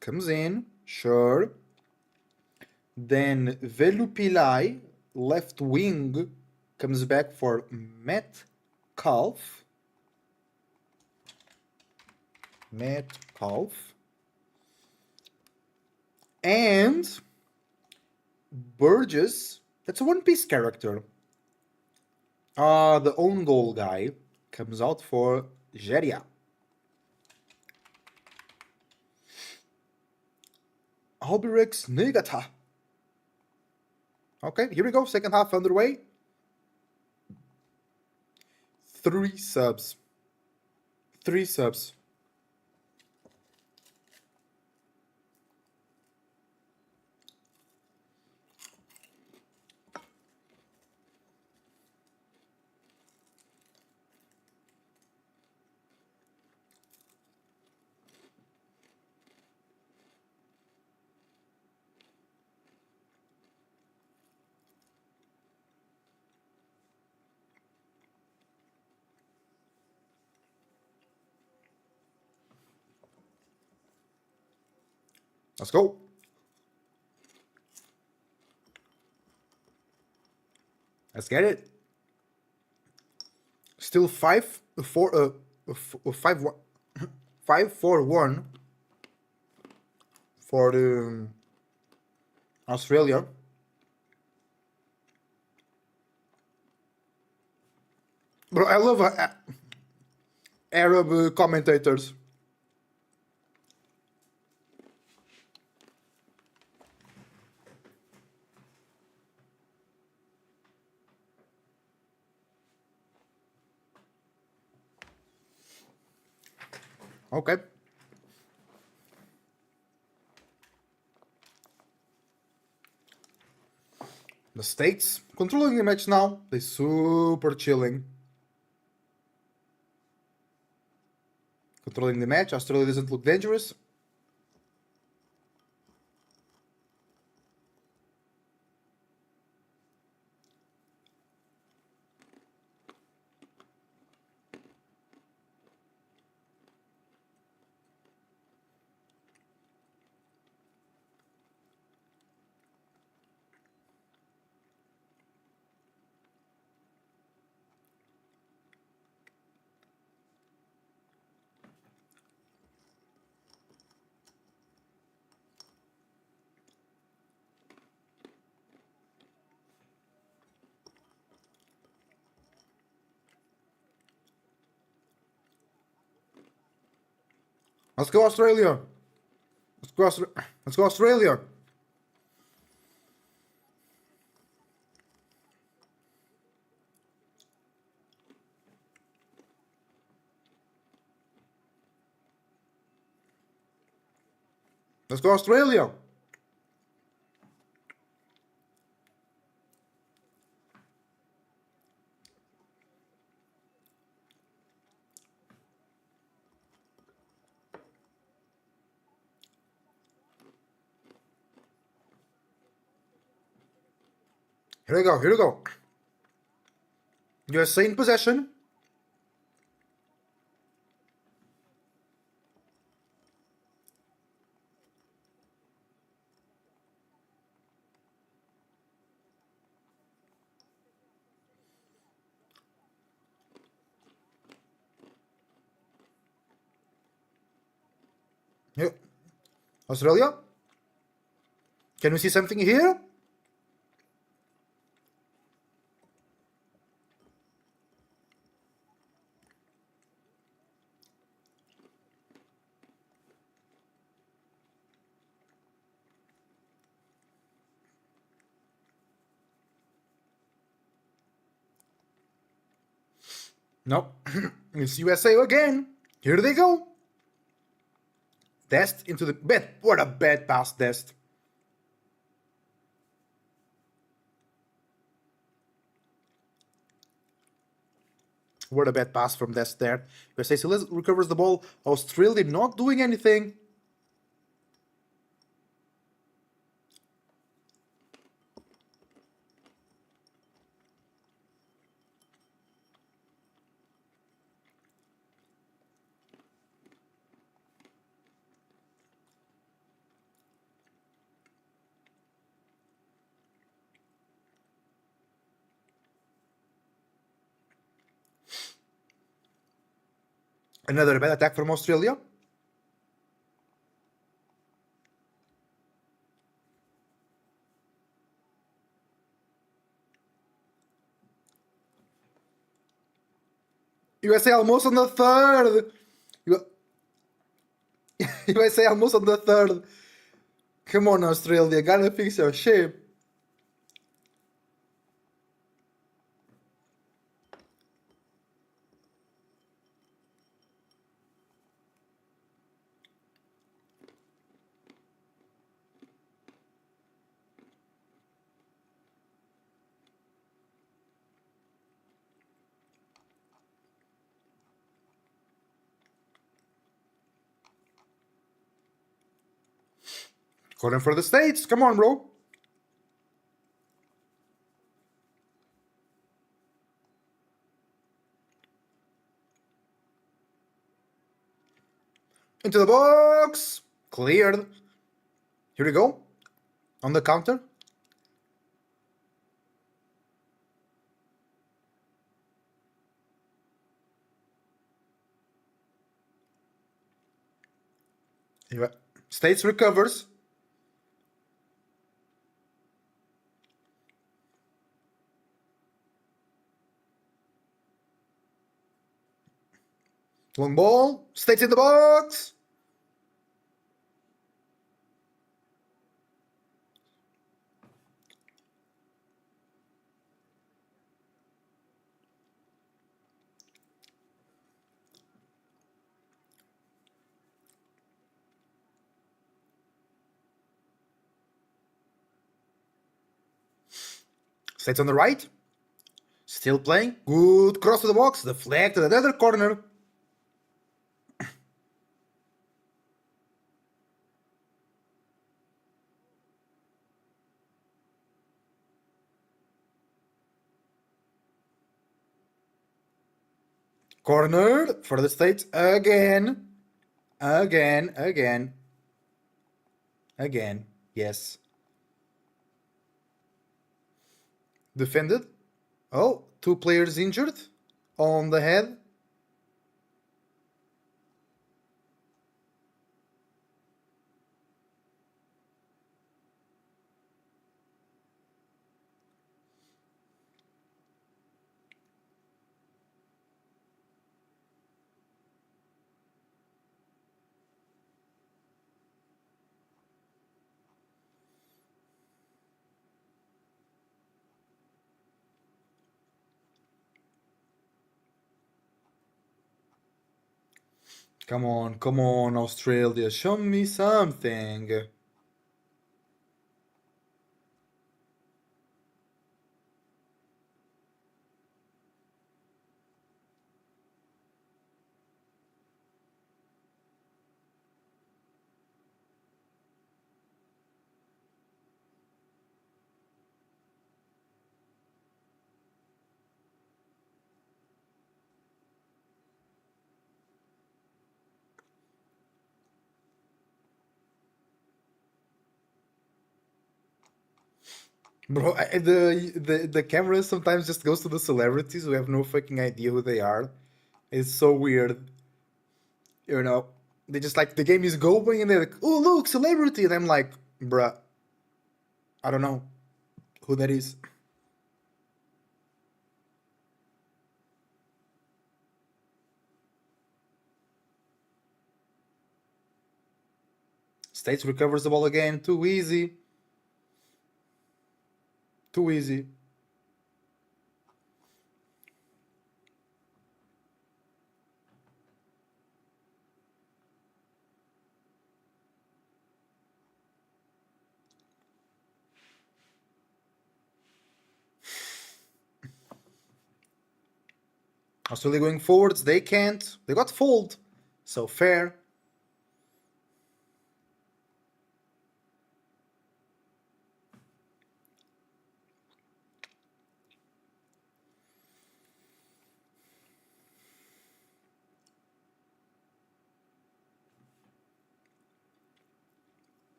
comes in, sure. Then Velupilai, left wing, comes back for Metcalf. And Burgess, that's a One Piece character. The own goal guy comes out for Geria. Albirex Nigata. Okay, here we go. Second half underway. 3 subs. 3 subs. Let's go. Let's get it. Still 5-4-1 for Australia. Bro, I love Arab commentators. Okay. The States controlling the match now. They super chilling. Controlling the match. Australia doesn't look dangerous. Let's go Australia. Let's go Australia. Let's go Australia. Here we go. Here we go. USA in possession. Here. Australia. Can we see something here? No. It's USA again. Here they go. Dest into the bed. What a bad pass, Dest. What a bad pass from Dest there. USA still recovers the ball. Australia not doing anything. Another bad attack from Australia. USA almost on the third. USA almost on the third. Come on, Australia. Gotta fix your shit. Calling for the States. Come on, bro. Into the box. Cleared. Here we go. On the counter. Yeah. States recovers. Long ball. States in the box. States on the right. Still playing. Good cross to the box. The flag to the other corner. Cornered for the States again. Again. Again. Again. Yes. Defended. Oh, two players injured on the head. Come on, Australia, show me something. Bro, the camera sometimes just goes to the celebrities who have no fucking idea who they are. It's so weird. You know, they just like the game is going and they're like, oh look, celebrity, and I'm like, bruh, I don't know who that is. States recovers the ball again, too easy, too easy. Australia going forwards, they can't. They got fooled. So fair.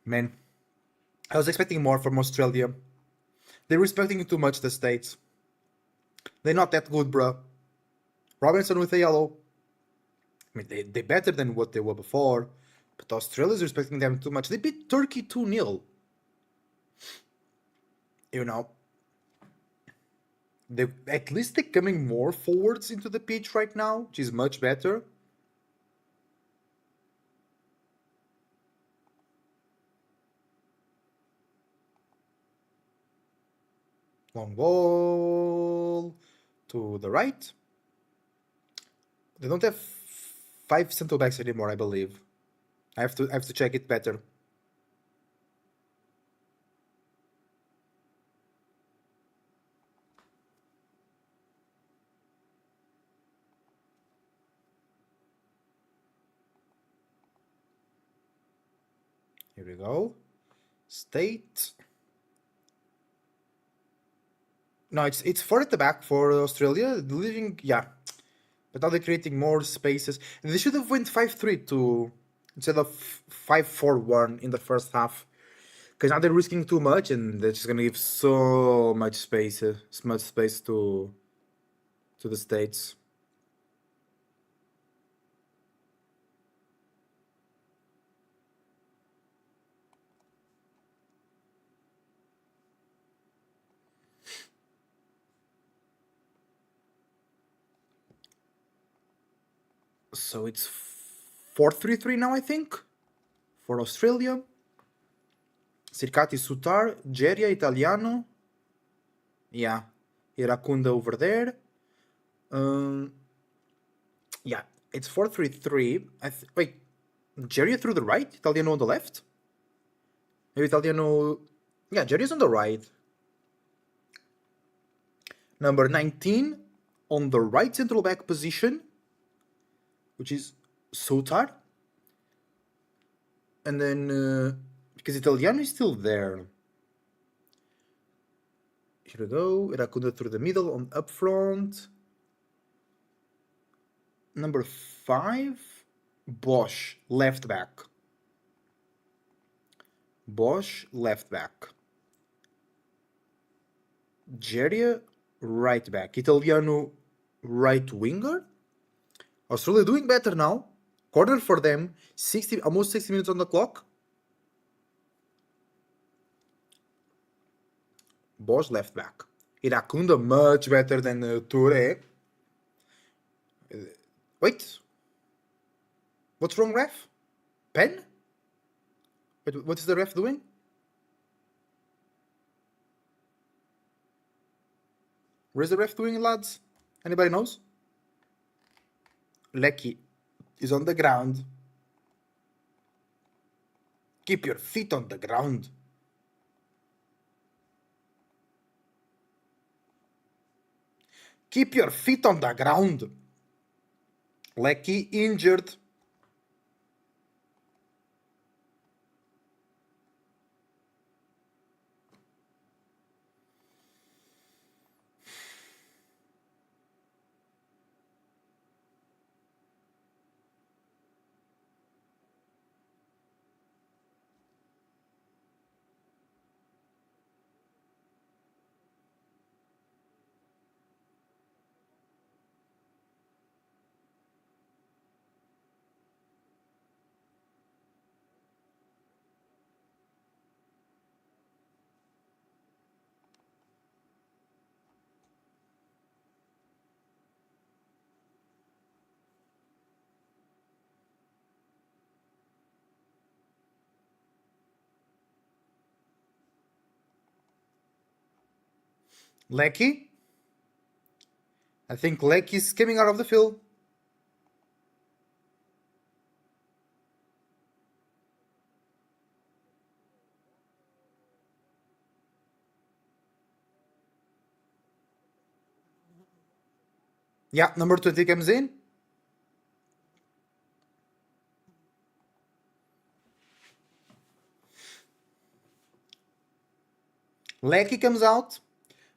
Man, I was expecting more from Australia. They're respecting too much the States. They're not that good, bro. Robinson with a yellow. I mean, they're better than what they were before. But Australia's respecting them too much. They beat Turkey 2-0. You know, they at least they're coming more forwards into the pitch right now, which is much better. Long ball to the right. They don't have five centre backs anymore, I believe. I have to check it better. Here we go. State. No, it's four at the back for Australia. Leaving, yeah, but now they're creating more spaces. They should have went 5-3 to instead of 5-4-1 in the first half. Because now they're risking too much, and they're just gonna give so much space to. to the States. So it's 4-3-3 now, I think, for Australia. Sirkati, Sutar, Geria, Italiano. Yeah, Iracunda over there. Yeah, it's 4-3-3. Wait, Geria through the right, Italiano on the left? Maybe Italiano... Yeah, Geria's on the right. Number 19 on the right central back position, which is Sutar. And then, because Italiano is still there. Here we go. Iracunda through the middle on up front. Number 5, Bosch, left back. Bosch, left back. Geria, right back. Italiano, right winger. Australia doing better now. Corner for them. Almost 60 minutes on the clock. Bosch, left back. Iracunda, much better than Toure. Wait. What's wrong, ref? Pen? Wait, what is the ref doing? Where's the ref doing, lads? Anybody knows? Lecky is on the ground. Keep your feet on the ground. Keep your feet on the ground. Lecky injured. Lecky? I think Lecky's coming out of the field. Yeah, number 20 comes in. Lecky comes out.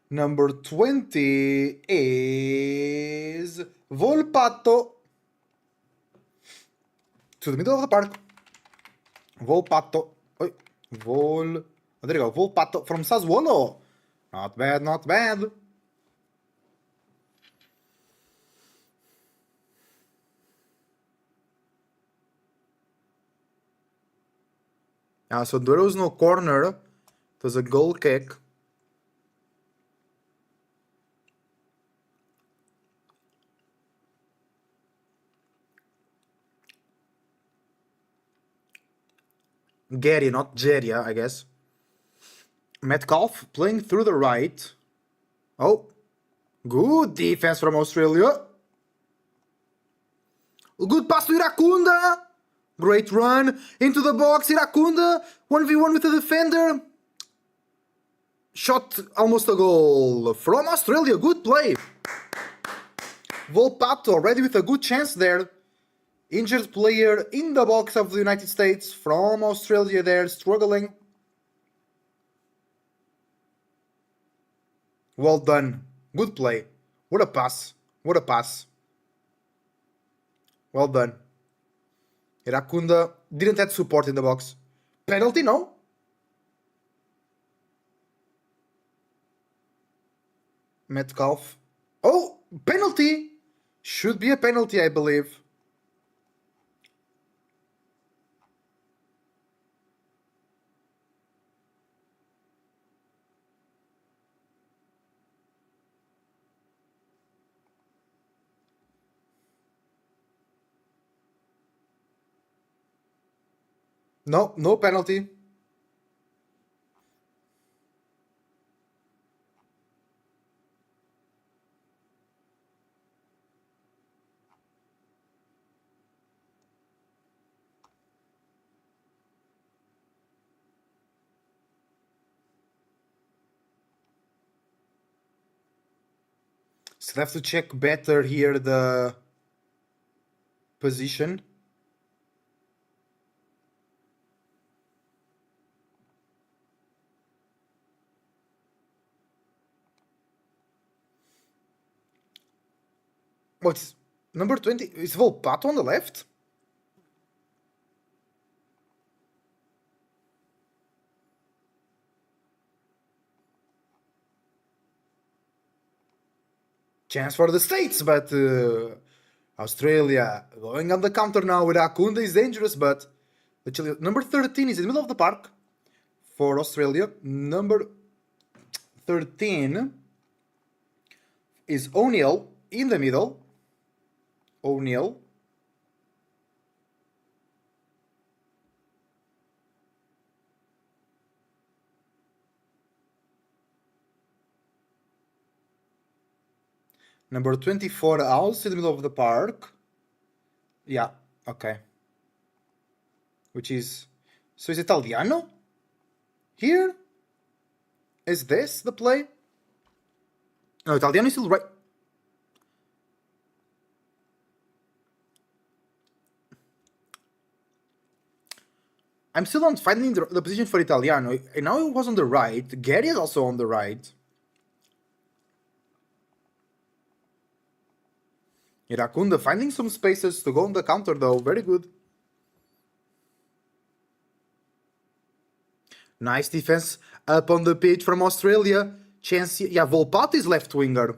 Number 20 is Volpato. To the middle of the park. Volpato. Oh, there you go. Volpato from Sassuolo. Not bad, not bad. So there was no corner. It was a goal kick. Gary, not Geria, I guess. Metcalf playing through the right. Oh, good defense from Australia. Good pass to Iracunda. Great run into the box. Iracunda 1v1 with the defender. Shot almost a goal from Australia. Good play. Volpato already with a good chance there. Injured player in the box of the United States from Australia there, struggling. Well done. Good play. What a pass. What a pass. Well done. Iracunda didn't have support in the box. Penalty, no? Metcalf. Oh, Penalty! Should be a penalty, I believe. No, no penalty. So I have to check better here the position. What's number 20? Is Volpato on the left? Chance for the States, but Australia going on the counter now with Akunda is dangerous, but number 13 is in the middle of the park for Australia. Number 13 is O'Neill in the middle. O'Neill. Number 24, House in the middle of the park. Yeah, okay. Which is... So is Italiano? Here? Is this the play? No, Italiano is still right. I'm still not finding the position for Italiano. And now it was on the right. Gary is also on the right. Irakunda finding some spaces to go on the counter though. Very good. Nice defense up on the pitch from Australia. Chance, yeah, Volpato is left winger.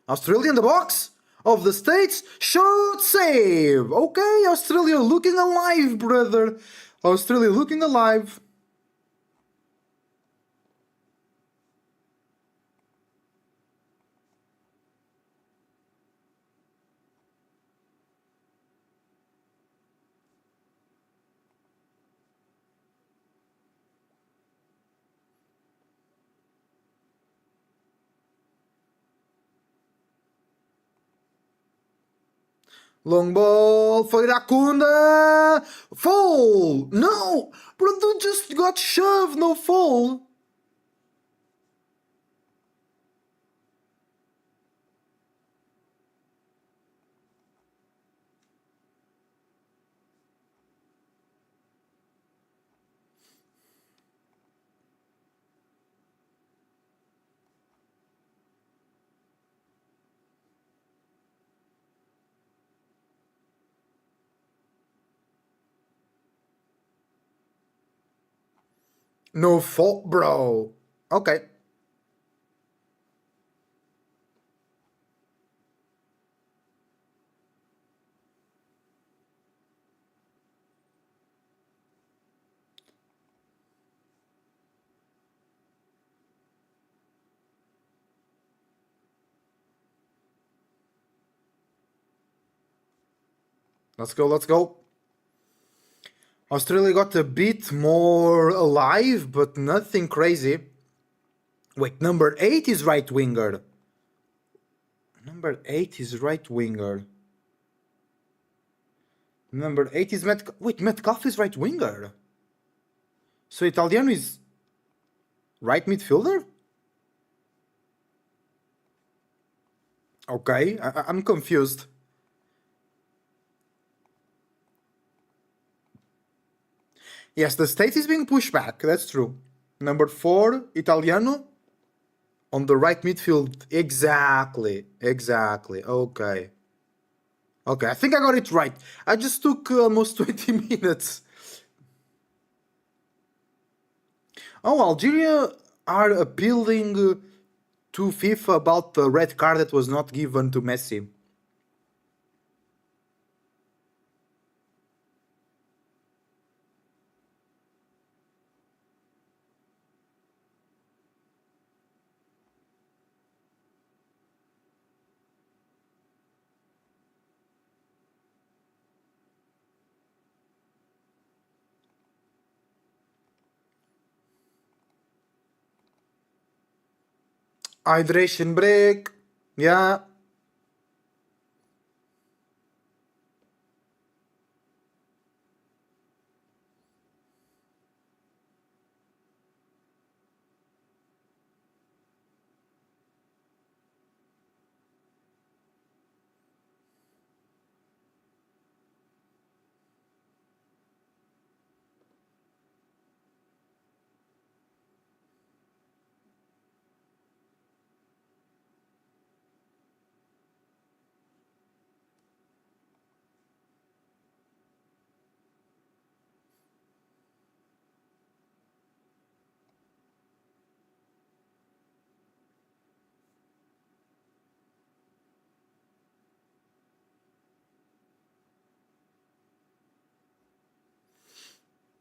Australia in the box of the States. Shoot, save. Okay, Australia looking alive, brother. Australia looking alive. Long ball for Irakunda. Fall. No. Brother just got shoved. No fall. No fault, bro. Okay. Let's go, let's go. Australia got a bit more alive, but nothing crazy. Wait, number 8 is right winger. Number 8 is right winger. Number 8 is Metcalf. Wait, Metcalf is right winger. So Italiano is right midfielder? Okay, I'm confused. Yes, the state is being pushed back, that's true. Number 4, Italiano. On the right midfield. Exactly, exactly. Okay. Okay, I think I got it right. I just took almost 20 minutes. Oh, Algeria are appealing to FIFA about the red card that was not given to Messi. Hydration break. Yeah.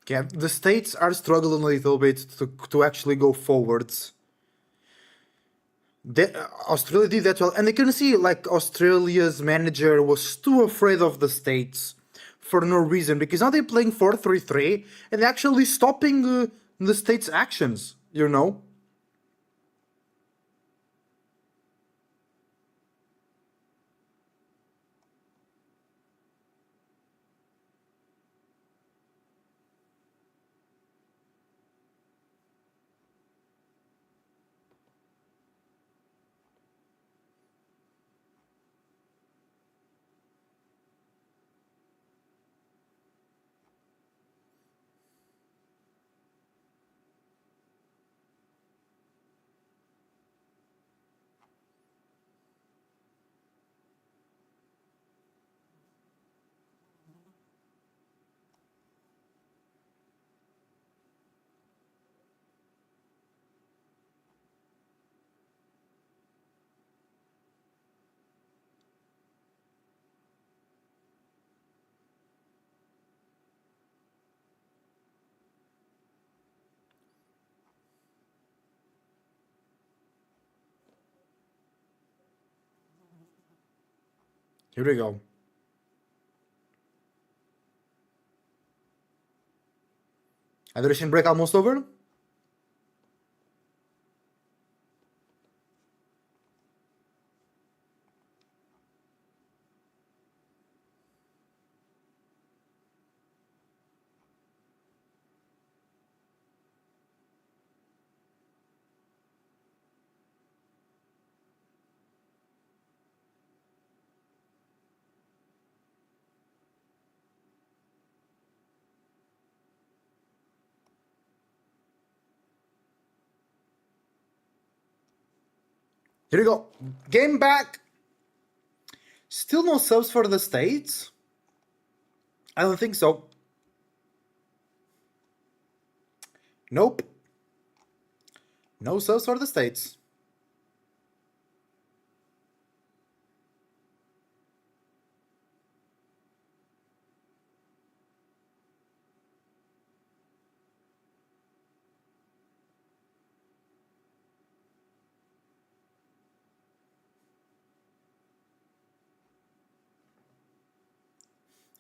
Yeah, the states are struggling a little bit to actually go forwards. Australia did that well, and you can see like Australia's manager was too afraid of the states for no reason because now they're playing 4-3-3 and actually stopping the states' actions. You know. Here we go. Hydration break almost over. Here we go. Game back. Still no subs for the states. I don't think so. Nope. No subs for the states.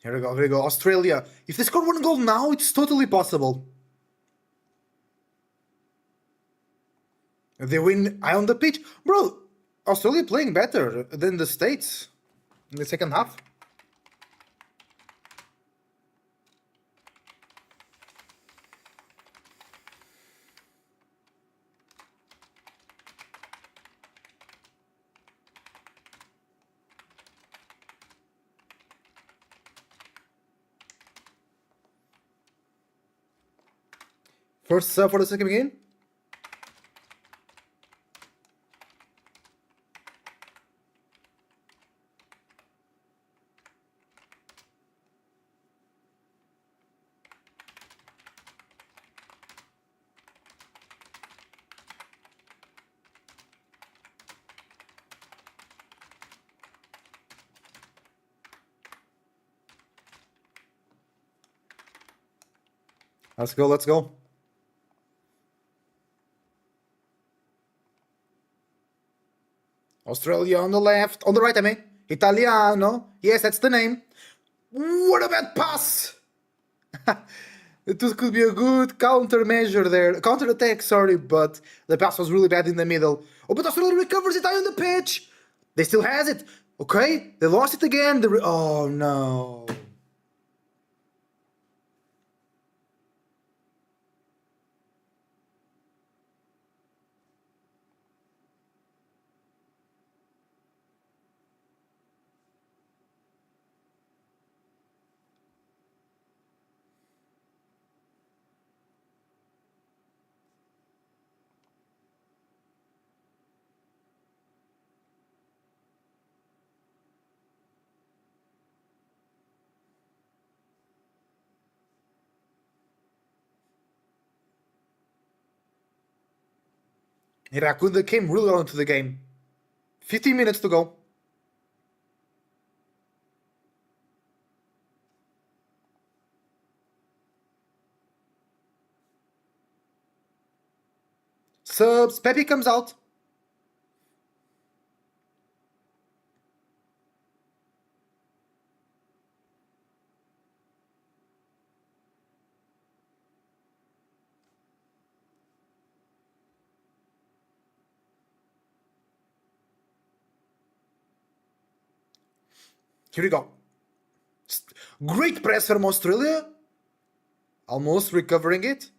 Here we go. Here we go. Australia. If they score one goal now, it's totally possible. If they win eye on the pitch. Bro, Australia playing better than the States in the second half. First sub for the second game. Let's go, let's go. Australia on the left. On the right, I mean. Italiano. Yes, that's the name. What a bad pass! It could be a good countermeasure there. Counter attack, sorry, but the pass was really bad in the middle. Oh, but Australia recovers it high on the pitch. They still has it. Okay, they lost it again. Oh no. Hirakunda came really well into the game. 15 minutes to go. Subs. Pepe comes out. Here we go. Great press from Australia. Almost recovering it.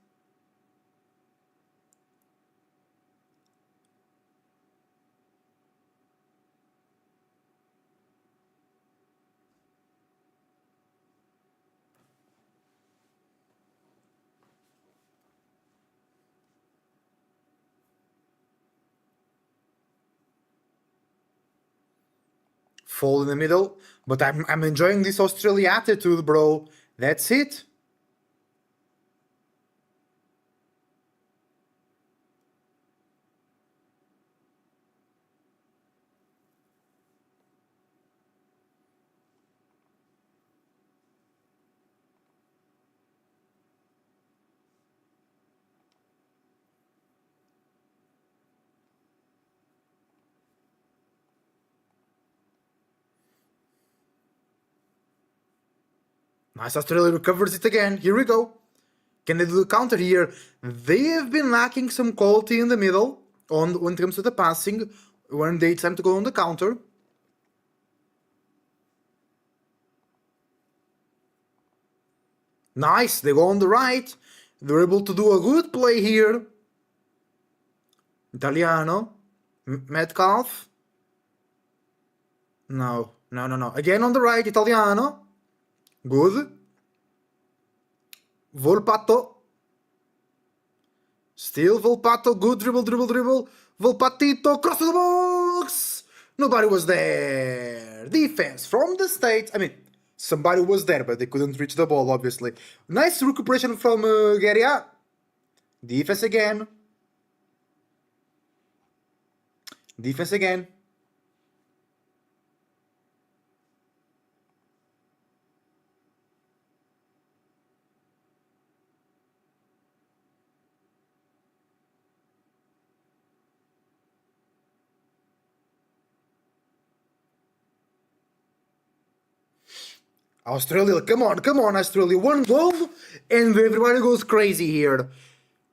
Fall in the middle. But I'm enjoying this Australia attitude, bro. That's it. Nice, Australia recovers it again. Here we go. Can they do the counter here? They have been lacking some quality in the middle when it comes to the passing when they attempt to go on the counter. Nice, they go on the right. They're able to do a good play here. Italiano. Metcalf. No. Again on the right, Italiano. Good. Volpato. Still Volpato. Good dribble. Volpatito. Cross to the box. Nobody was there. Defense from the States. I mean, somebody was there, but they couldn't reach the ball, obviously. Nice recuperation from Guerria. Defense again. Defense again. Australia, come on, Australia. One goal, and everybody goes crazy here.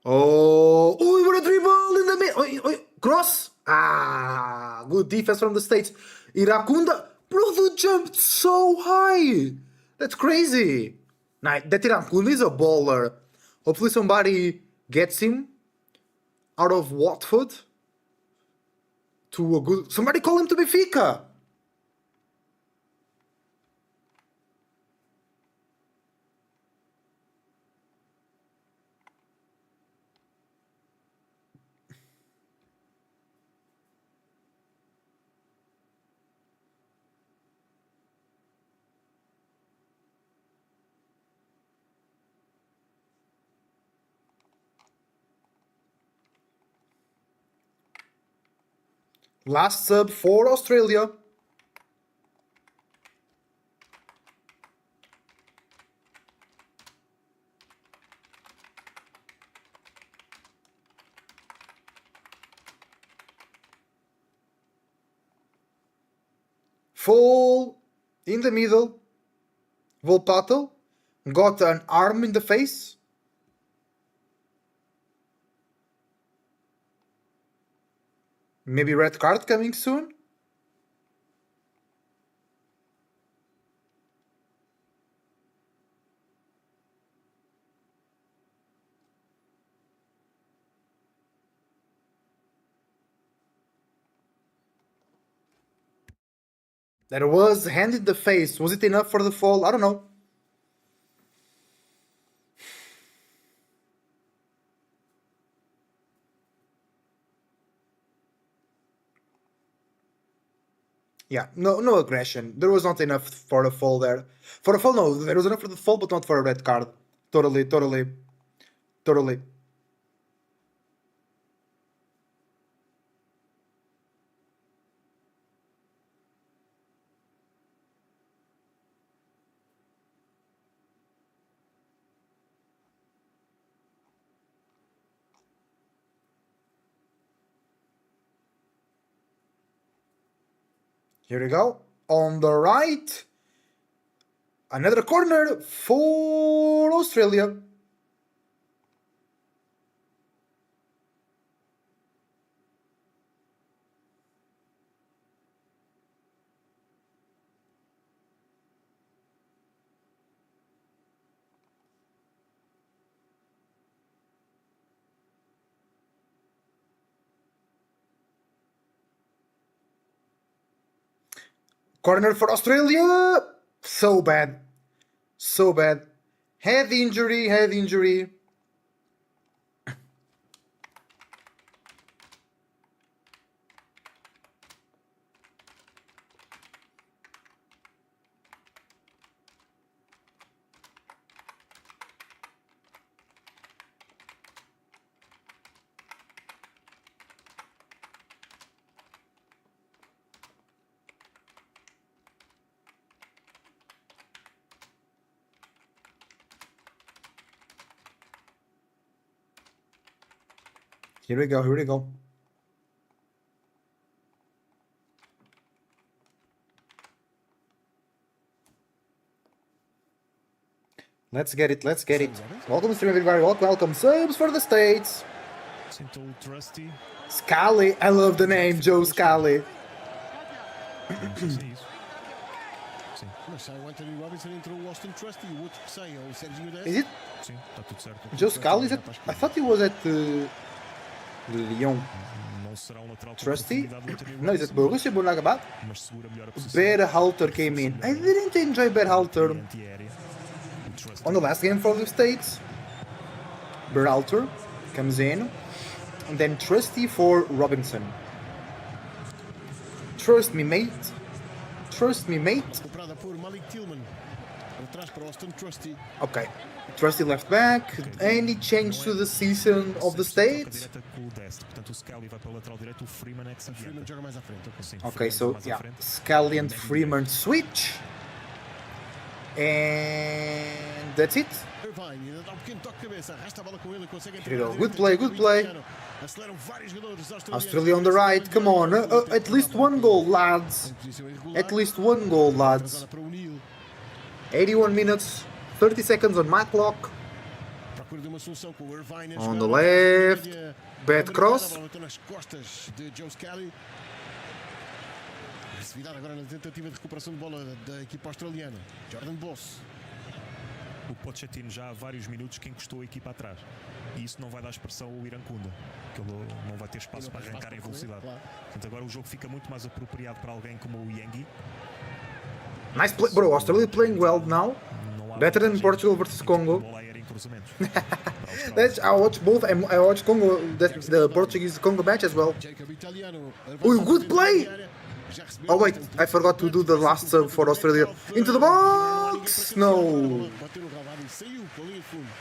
Oh, what a dribble in the middle. Cross. Ah, good defense from the States. Irakunda, bro, the jumped so high. That's crazy. Nah, that Irakunda is a baller. Hopefully somebody gets him out of Watford to a good... Somebody call him to Benfica. Last sub for Australia. Fall in the middle. Volpato got an arm in the face. Maybe red card coming soon. There was hand in the face. Was it enough for the fall? I don't know. Yeah, no aggression. There was not enough for a fall there. For a fall, no. There was enough for the fall, but not for a red card. Totally. Here we go. On the right. Another corner for Australia. Corner for Australia. So bad. Head injury. Here we go. Let's get it. Welcome, stream everybody. Welcome. Subs for the States. Scally. I love the name, Joe Scally. Is it Joe Scally? I thought he was at Lyon. Trusty? No, is it Borussia Mönchengladbach? Berhalter came in. I didn't enjoy Berhalter on the last game for the States. Berhalter comes in, and then Trusty for Robinson. Trust me, mate. Okay. Trusty left back. Any change to the season of the States? Okay, so yeah, Scally and Freeman switch. And that's it. Here we go. Good play. Australia on the right. Come on. At least one goal, lads. 81 minutes, 30 seconds on my clock. On the left. Bad cross. Agressividade agora na tentativa de recuperação de bola da equipa australiana. Jordan Boss. O Pochettino já há vários minutos que encostou a equipa atrás. E isso não vai dar expressão ao Irankunda, que ele não vai ter espaço para arrancar em velocidade. Claro. Portanto, agora o jogo fica muito mais apropriado para alguém como o Yengi. Nice play, bro. Australia playing well now. Better than Portugal versus Congo. I watched both. I watched Congo, the Portuguese Congo match as well. Oh, good play! Oh wait, I forgot to do the last sub for Australia. Into the box! No!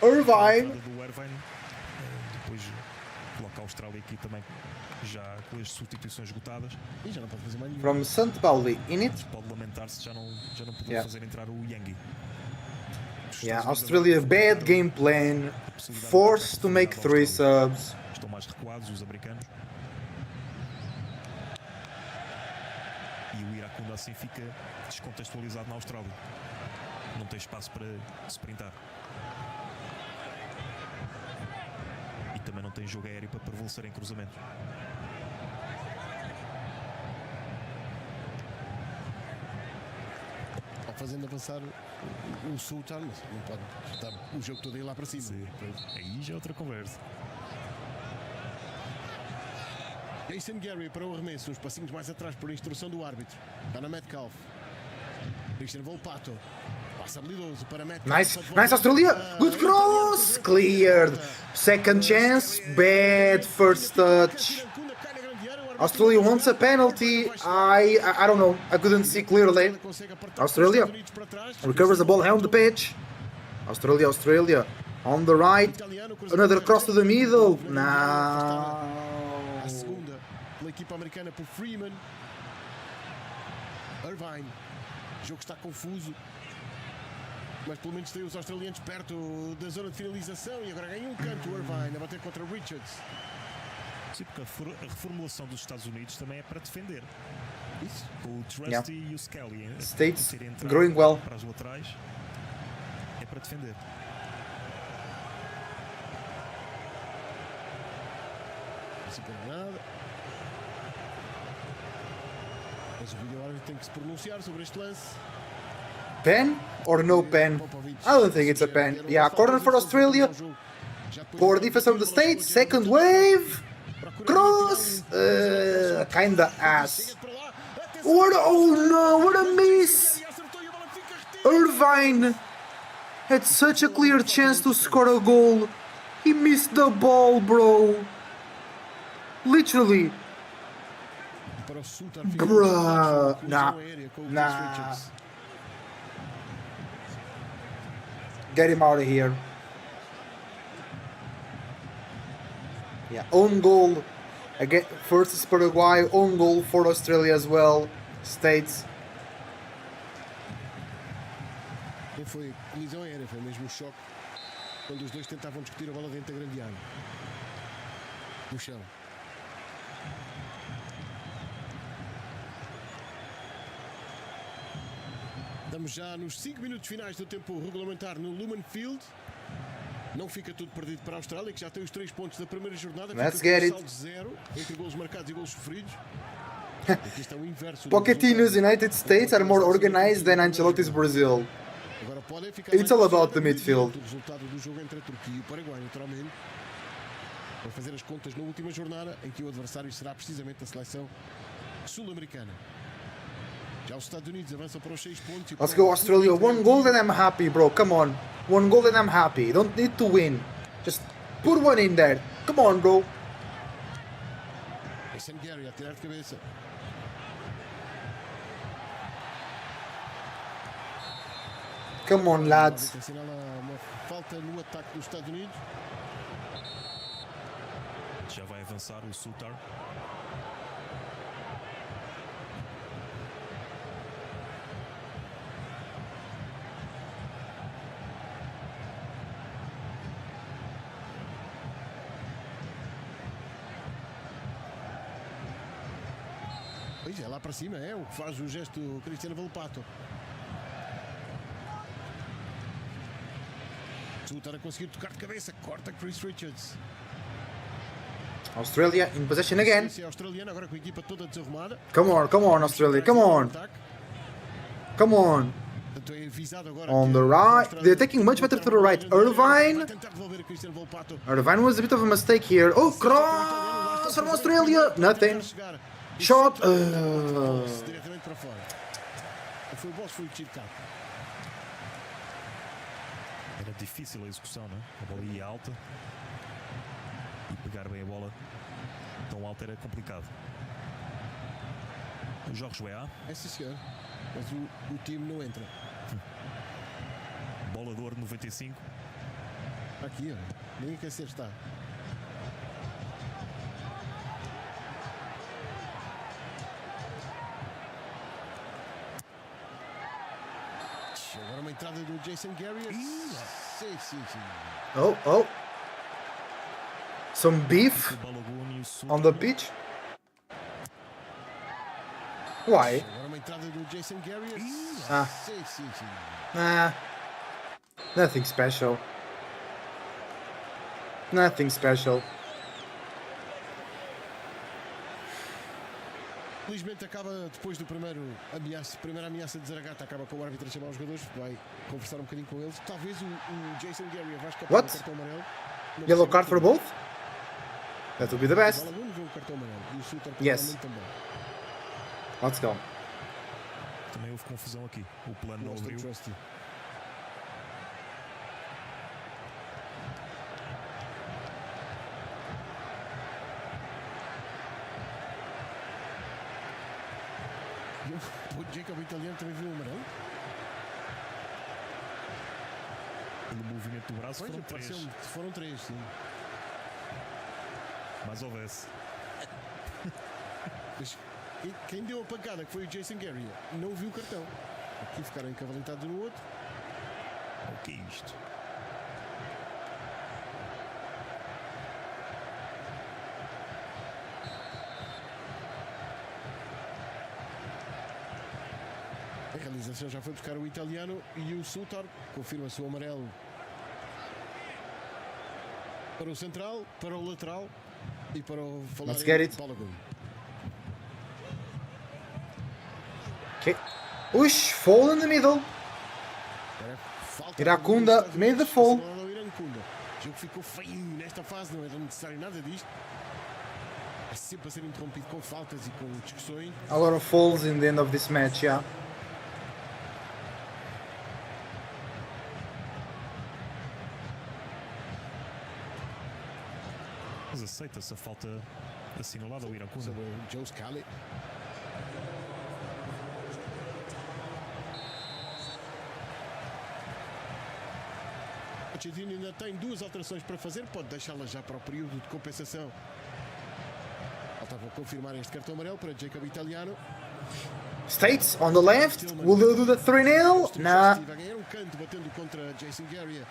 Irvine! Depois coloca a Austrália aqui também, já com as substituições esgotadas. From St. Pauli, in it? Pode lamentar-se, já não poder fazer entrar o Yengi. Yeah, Australia, bad game plan, forced to make 3 subs. Estão mais recuados os americanos. E o Iracunda assim fica descontextualizado na Austrália. Não tem espaço para sprintar. E também não tem jogo aéreo para prevalecer em cruzamentos. Fazendo avançar o Sultan, mas não pode estar o jogo todo aí lá para cima. Sim. Aí já é outra conversa. Jason Gary para o arremesso, uns passinhos mais atrás por instrução do árbitro. Está na Metcalf. Christian Volpato. Passa habilidoso para Metcalf. Nice Australia. Good cross. Cleared. Second chance. Bad first touch. Australia wants a penalty. I don't know. I couldn't see clearly. Australia recovers the ball on the pitch. Australia on the right. Another cross to the middle. Now. A segunda pela equipa americana por Freeman. Irvine. O jogo está confuso. Mas pelo menos tem os australianos perto da zona de finalização. E agora ganha um canto o Irvine a bater contra Richards. Sim, porque a reformulação dos Estados Unidos também é para defender. Isso. O Trusty e o Skelly States growing well. Para as laterais é para defender. Assim por nada. Mas o vídeo árbitro tem que se pronunciar sobre este lance. Pen or no pen? I don't think it's a pen. Yeah, corner for Australia. For defense of the States. Second wave. Cross. Kinda ass. Oh no, what a miss. Irvine had such a clear chance to score a goal. He missed the ball, bro. Literally. Bruh. Nah. Get him out of here. Yeah, own goal. Again, first is Paraguay, own goal for Australia as well. States. Não foi colisão aérea, foi mesmo um choque. Quando os dois tentavam discutir a bola dentro da grande área. No chão. Estamos já nos 5 minutos finais do tempo regulamentar no Lumen Field. Não fica tudo perdido para a Austrália, que já tem os 3 pontos da primeira jornada. Let's get it. Saldo zero entre golos marcados e golos sofridos. Aqui está o inverso. Pochettino's United States are more organized than Ancelotti's Brazil. Agora podem ficar It's all about the midfield. O resultado do jogo entre a Turquia e o Paraguai, naturalmente. Vai fazer as contas na última jornada, em que o adversário será precisamente a seleção sul-americana. Já os Estados Unidos avançam para os 6 pontos. Let's go Australia. 1 goal and I'm happy, bro. Come on. 1 goal and I'm happy. Don't need to win. Just put one in there. Come on, bro. Gary a tirar de cabeça. Come on, lads. Assinala uma falta no ataque dos Estados Unidos. Já vai avançar o Sutar. Pois é, lá para cima é o que faz o gesto Cristiano Volpato. Sutar a conseguir tocar de cabeça, corta Chris Richards. Australia in possession again. Australiana agora com a equipa toda desarrumada. Come on, Australia. Come on. Come on. On the right. They're taking much better to the right. Irvine. Irvine was a bit of a mistake here. Oh, cross from Australia. Nothing. Shot. Diretamente para fora. Foi o boss, foi o Chicago. Era difícil a execução, não é? A bola ia alta e pegar bem a bola tão alta era complicado. O Jorge Weah. É sim, senhor. Mas o time não entra. Bola de ouro 95. Aqui, ó. Nem aquecer está. Agora uma entrada do Jason Gary. Sim. Oh. Some beef on the pitch. Why? Agora uma entrada do Jason Gary. Ah. Sim. Nah. Nothing special. Nothing special. Felizmente acaba depois do primeira ameaça de Zaragata, acaba com o árbitro a chamar os jogadores, vai conversar um bocadinho com eles. Talvez o Jason Gary vai escapar What? do cartão amarelo. Não Yellow percebo card for porquê. both? That would be the O best. Balogun viu o cartão amarelo e o Suter Yes. provavelmente também. Let's go. Também houve confusão aqui. O plano não Gosto do abriu. Trusty. O Jacob italiano também viu o amarelo? Pelo movimento do braço Pois, foram 3. pareceu-me que foram 3, sim. Mas houvesse. Mas quem deu a pancada, que foi o Jason Gary, não viu o cartão. Aqui ficaram encavalentados no outro. O que é isto? A realização já foi buscar o italiano e o Sutar confirma-se o amarelo para o central, para o lateral e para o falar Let's get it. Balogun. Okay. Ush, fall in the middle. Falta Iracunda dos made the Estados fall. Unidos, assinalado ao Iracunda. O jogo ficou feio nesta fase, não era necessário nada disto. É sempre a ser interrompido com faltas e com discussões. A lot of falls in the end of this match, yeah. Mas aceita-se a falta assinalada ao Iracunda. Sobre o Joe Scali. O Pochettino ainda tem 2 alterações para fazer, pode deixá-las já para o período de compensação. Faltava confirmar este cartão amarelo para Jacob Italiano. States on the left. Will they do the 3-0? Nah. Vai ganhar um canto batendo contra Jason Gary.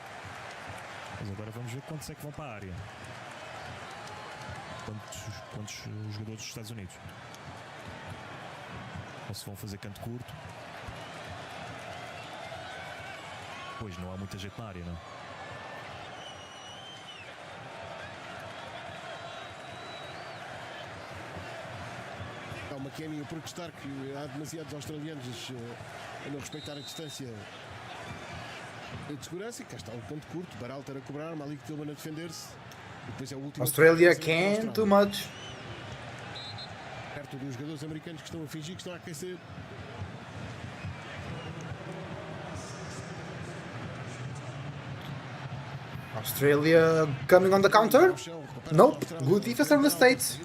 Mas agora vamos ver quantos é que vão para a área. Quantos jogadores dos Estados Unidos? Ou se vão fazer canto curto? Pois não há muita gente na área, não? Há uma Kenny a protestar que há demasiados australianos a não respeitar a distância de segurança. E cá está o canto curto, Baralter a cobrar, Malik Tillman a defender-se. E depois é o último. Australia can't do much. Perto dos jogadores americanos que estão a fingir que estão a aquecer. Australia coming on the counter? Nope. Good defense from the States.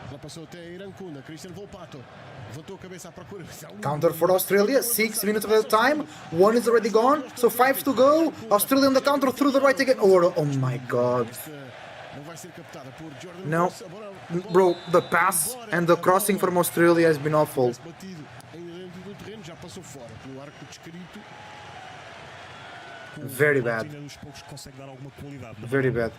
Ela passou até Iracunda, Christian Volpato. Levantou a cabeça à procura. Counter for Australia, 6 minutes of the time. 1 is already gone, so 5 to go. Australia on the counter through the right again. Oh my god. Não vai ser captada por Jordan No. Ross. Bro, the pass and the crossing from Australia has been awful. Batido ainda dentro do terreno, já passou fora pelo arco descrito. Very O bad. Martin é dos poucos que consegue dar alguma qualidade. Não? Very bad.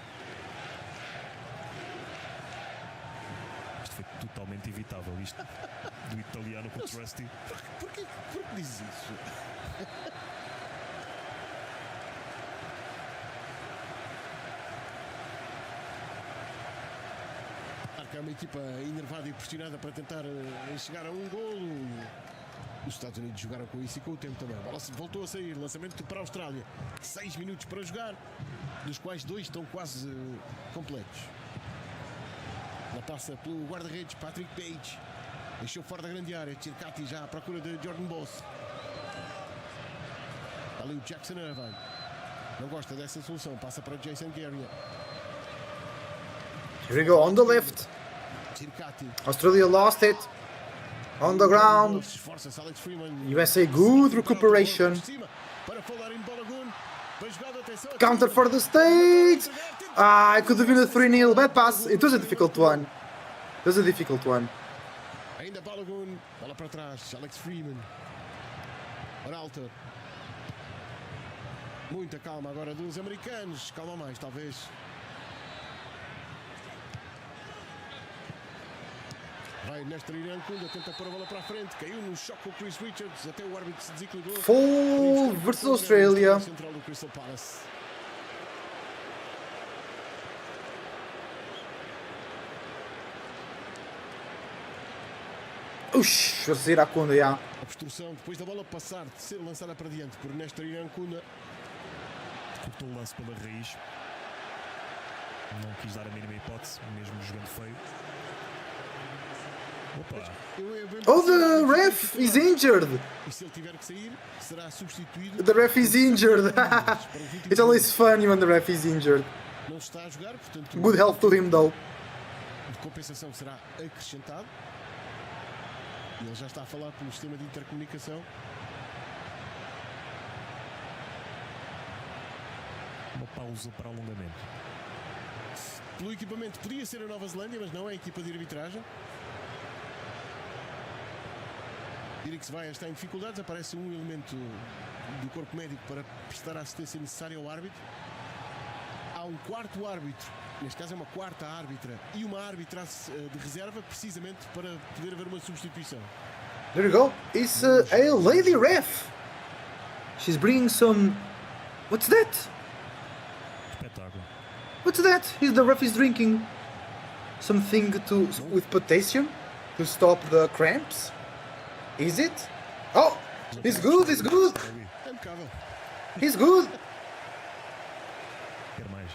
Isto foi totalmente evitável. Isto do italiano com o Trusty. Porquê dizes isso? É uma equipa enervada e pressionada para tentar chegar a um golo. Os Estados Unidos jogaram com isso e com o tempo também. A bola voltou a sair. Lançamento para a Austrália. 6 minutos para jogar, dos quais 2 estão quase completos. Ela passa pelo guarda-redes Patrick Page. Deixou fora da grande área. Tircati já à procura de Jordan Boss. Está ali o Jackson Irvine. Não gosta dessa solução. Passa para Jason Gary. Here we go, on the left. Tircati. Australia lost it. On the ground. Esforça-se Alex Freeman. USA good recuperation. Para falar em Balogun. Counter for the States. Ah, it could have been a 3-0. Bad pass. It was a difficult one. It was a difficult one. Ainda Balogun. Bola para trás. Alex Freeman. Baralter. Muita calma agora dos americanos. Calma mais, talvez. Vai nesta Eng-Pt-Esp, tenta pôr a bola para a frente. Caiu no choque com o Chris Richards. Até o árbitro se desequilibrou. Full versus Australia. Central do Crystal Palace. Ush, a sair à conda, já. Obstrução, depois da bola passar, de ser lançada para diante por Nesta Eng-Pt-Esp. Cortou o lance pela raiz. Não quis dar a mínima hipótese, mesmo jogando feio. Opa! Oh, the ref is injured! E se ele tiver que sair, será substituído. The ref is injured! It's always funny when the ref is injured. Não está a jogar, portanto. Good health to him, though. De compensação será acrescentado. E ele já está a falar pelo sistema de intercomunicação. Uma pausa para alongamento. Pelo equipamento podia ser a Nova Zelândia, mas não é a equipa de arbitragem. Dirix vai está em dificuldades, aparece um elemento do corpo médico para prestar a assistência necessária ao árbitro. Há um quarto árbitro, neste caso é uma quarta árbitra e uma árbitra de reserva, precisamente para poder haver uma substituição. There you go. It's a lady ref. She's bringing some. What's that? Espetáculo. What's that? The ref is drinking something with potassium to stop the cramps. Is it? Oh, he's good. He's good. É impecável. He's good. Quer mais?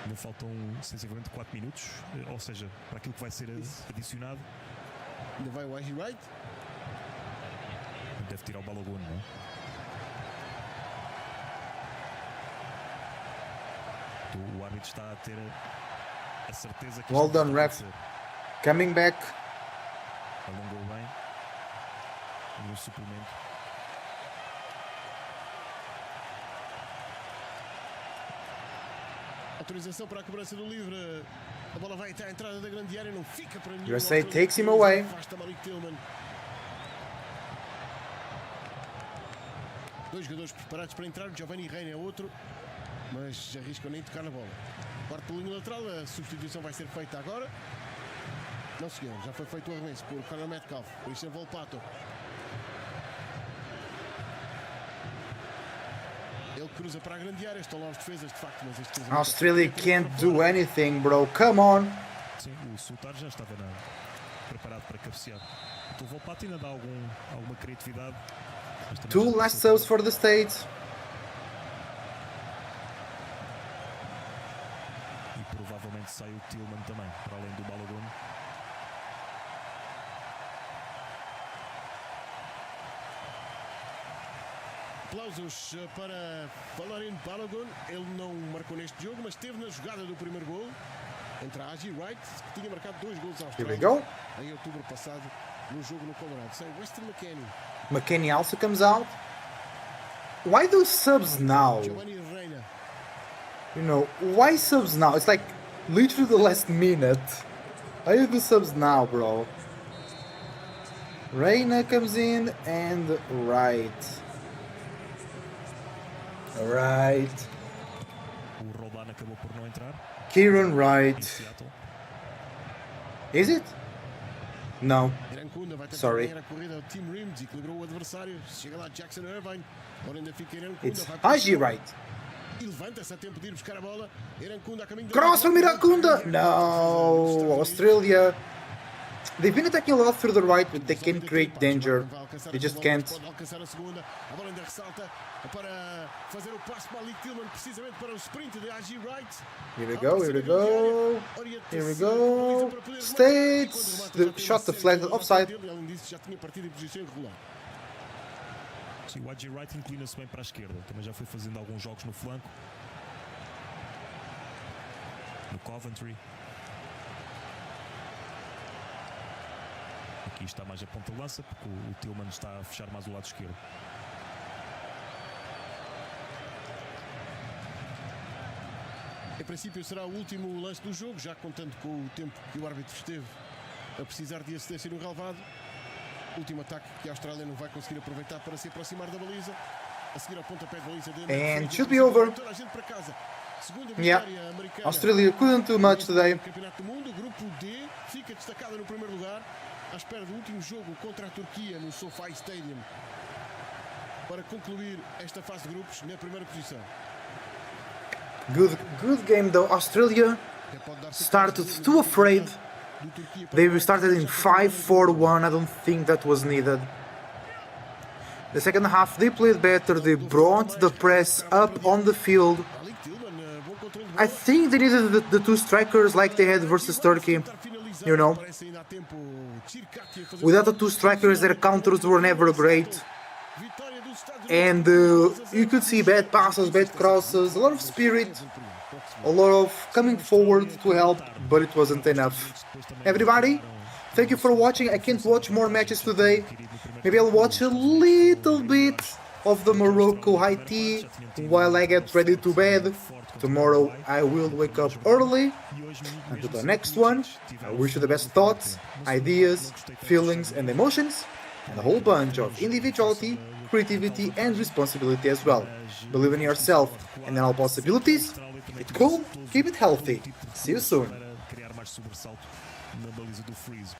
Ainda faltam sensivelmente 4 minutos, ou seja, para aquilo que vai ser adicionado. Ainda vai o Agi Wright. Deve tirar o Balogun, não é? O árbitro está a ter a certeza que Well isto done, vai ref. acontecer. Coming back. Alongou bem. No suplemento. Autorização para a cobrança do livre. A bola vai até a entrada da grande área, não fica para nenhum. USA takes him away. Afasta Malik Tillman. Dois jogadores preparados para entrar. Giovanni Reina é outro, mas arriscam nem tocar na bola. Parte pela linha lateral, a substituição vai ser feita agora. Não, senhor, já foi feito o arremesso por Conor Metcalf, por isso Volpato. Ele cruza para a grande área, estão lá os defesas de facto, mas este Australia can't do anything, bro. Come on. Sim, o Sultar já estava preparado para cabecear. Então o Volpato ainda dá alguma criatividade. Mas também Two já last passou serves for the States. E provavelmente sai o Tillman também, para além do Balogun. Aplausos para Valerin Balogun. Ele não marcou neste jogo, mas esteve na jogada do primeiro gol entre a Agi Wright, que tinha marcado 2 gols à Here we Austrália go. em outubro passado no jogo no Colorado. Sai Weston McKennie. McKennie also comes out. Why do subs now? Giovanni Reina. You know, why subs now? It's like literally the last minute. Why you do subs now, bro? Reina comes in and right. Right. O Roldan acabou por não entrar Kieran em Wright. Seattle. Is it? No. Irancunda vai tentar Sorry. ganhar a corrida ao Team Rim, desequilibrou o adversário. Chega lá Jackson Irvine. Agora ainda fica Irancunda. It's vai para Agi cima. Wright. E levanta-se a tempo de ir buscar a bola. Irancunda a caminho da Cross from Iracunda! No, Australia. They've been attacking a lot through the right, but they can't create danger. They just can't. Pode alcançar a segunda. A bola ainda ressalta para fazer o passo para Malik Tillman, precisamente para o sprint de Agi Wright. Here we go, here we go. Here we go. States. The shot deflected offside. Além disso, já tinha partido em posição irregular. Sim, o Agi Wright inclina-se bem para a esquerda. Também já foi fazendo alguns jogos no flanco. No Coventry. Aqui está mais a ponta de lança, porque o Tillman está a fechar mais o lado esquerdo. Em princípio será o último lance do jogo, já contando com o tempo que o árbitro esteve a precisar de assistência no relevado. Último ataque que a Austrália não vai conseguir aproveitar para se aproximar da baliza. A seguir ao pontapé de baliza de And should be over. toda a gente para casa. Segunda Yeah. vitória americana. Australia couldn't do much today. Campeonato do Mundo, grupo D, fica destacada no primeiro lugar, à espera do último jogo contra a Turquia no SoFi Stadium, para concluir esta fase de grupos na primeira posição. Good game though. Australia Até pode dar-se started caso too afraid. do Turquia para They started in 5-4-1. I don't think that was needed. The second half they played better. They brought the press up on the field. Ali Tillman, bom controle de I bola. think they needed the two strikers like they had versus Turkey. Tentar finalizar, You know, parece ainda há tempo. Circati a fazer without the two strikers, their counters were never great. vitória dos Estados And you could see bad passes, bad crosses, a lot of spirit, a lot of coming forward to help, but it wasn't enough. Everybody, thank you for watching. I can't watch more matches today. Maybe I'll watch a little bit of the Morocco-Haiti while I get ready to bed. Tomorrow I will wake up early. Until the next one, I wish you the best thoughts, ideas, feelings and emotions, and a whole bunch of individuality, creativity and responsibility as well. Believe in yourself and in all possibilities. Keep it cool, keep it healthy. See you soon. Para criar mais sobressalto na baliza do Freeze.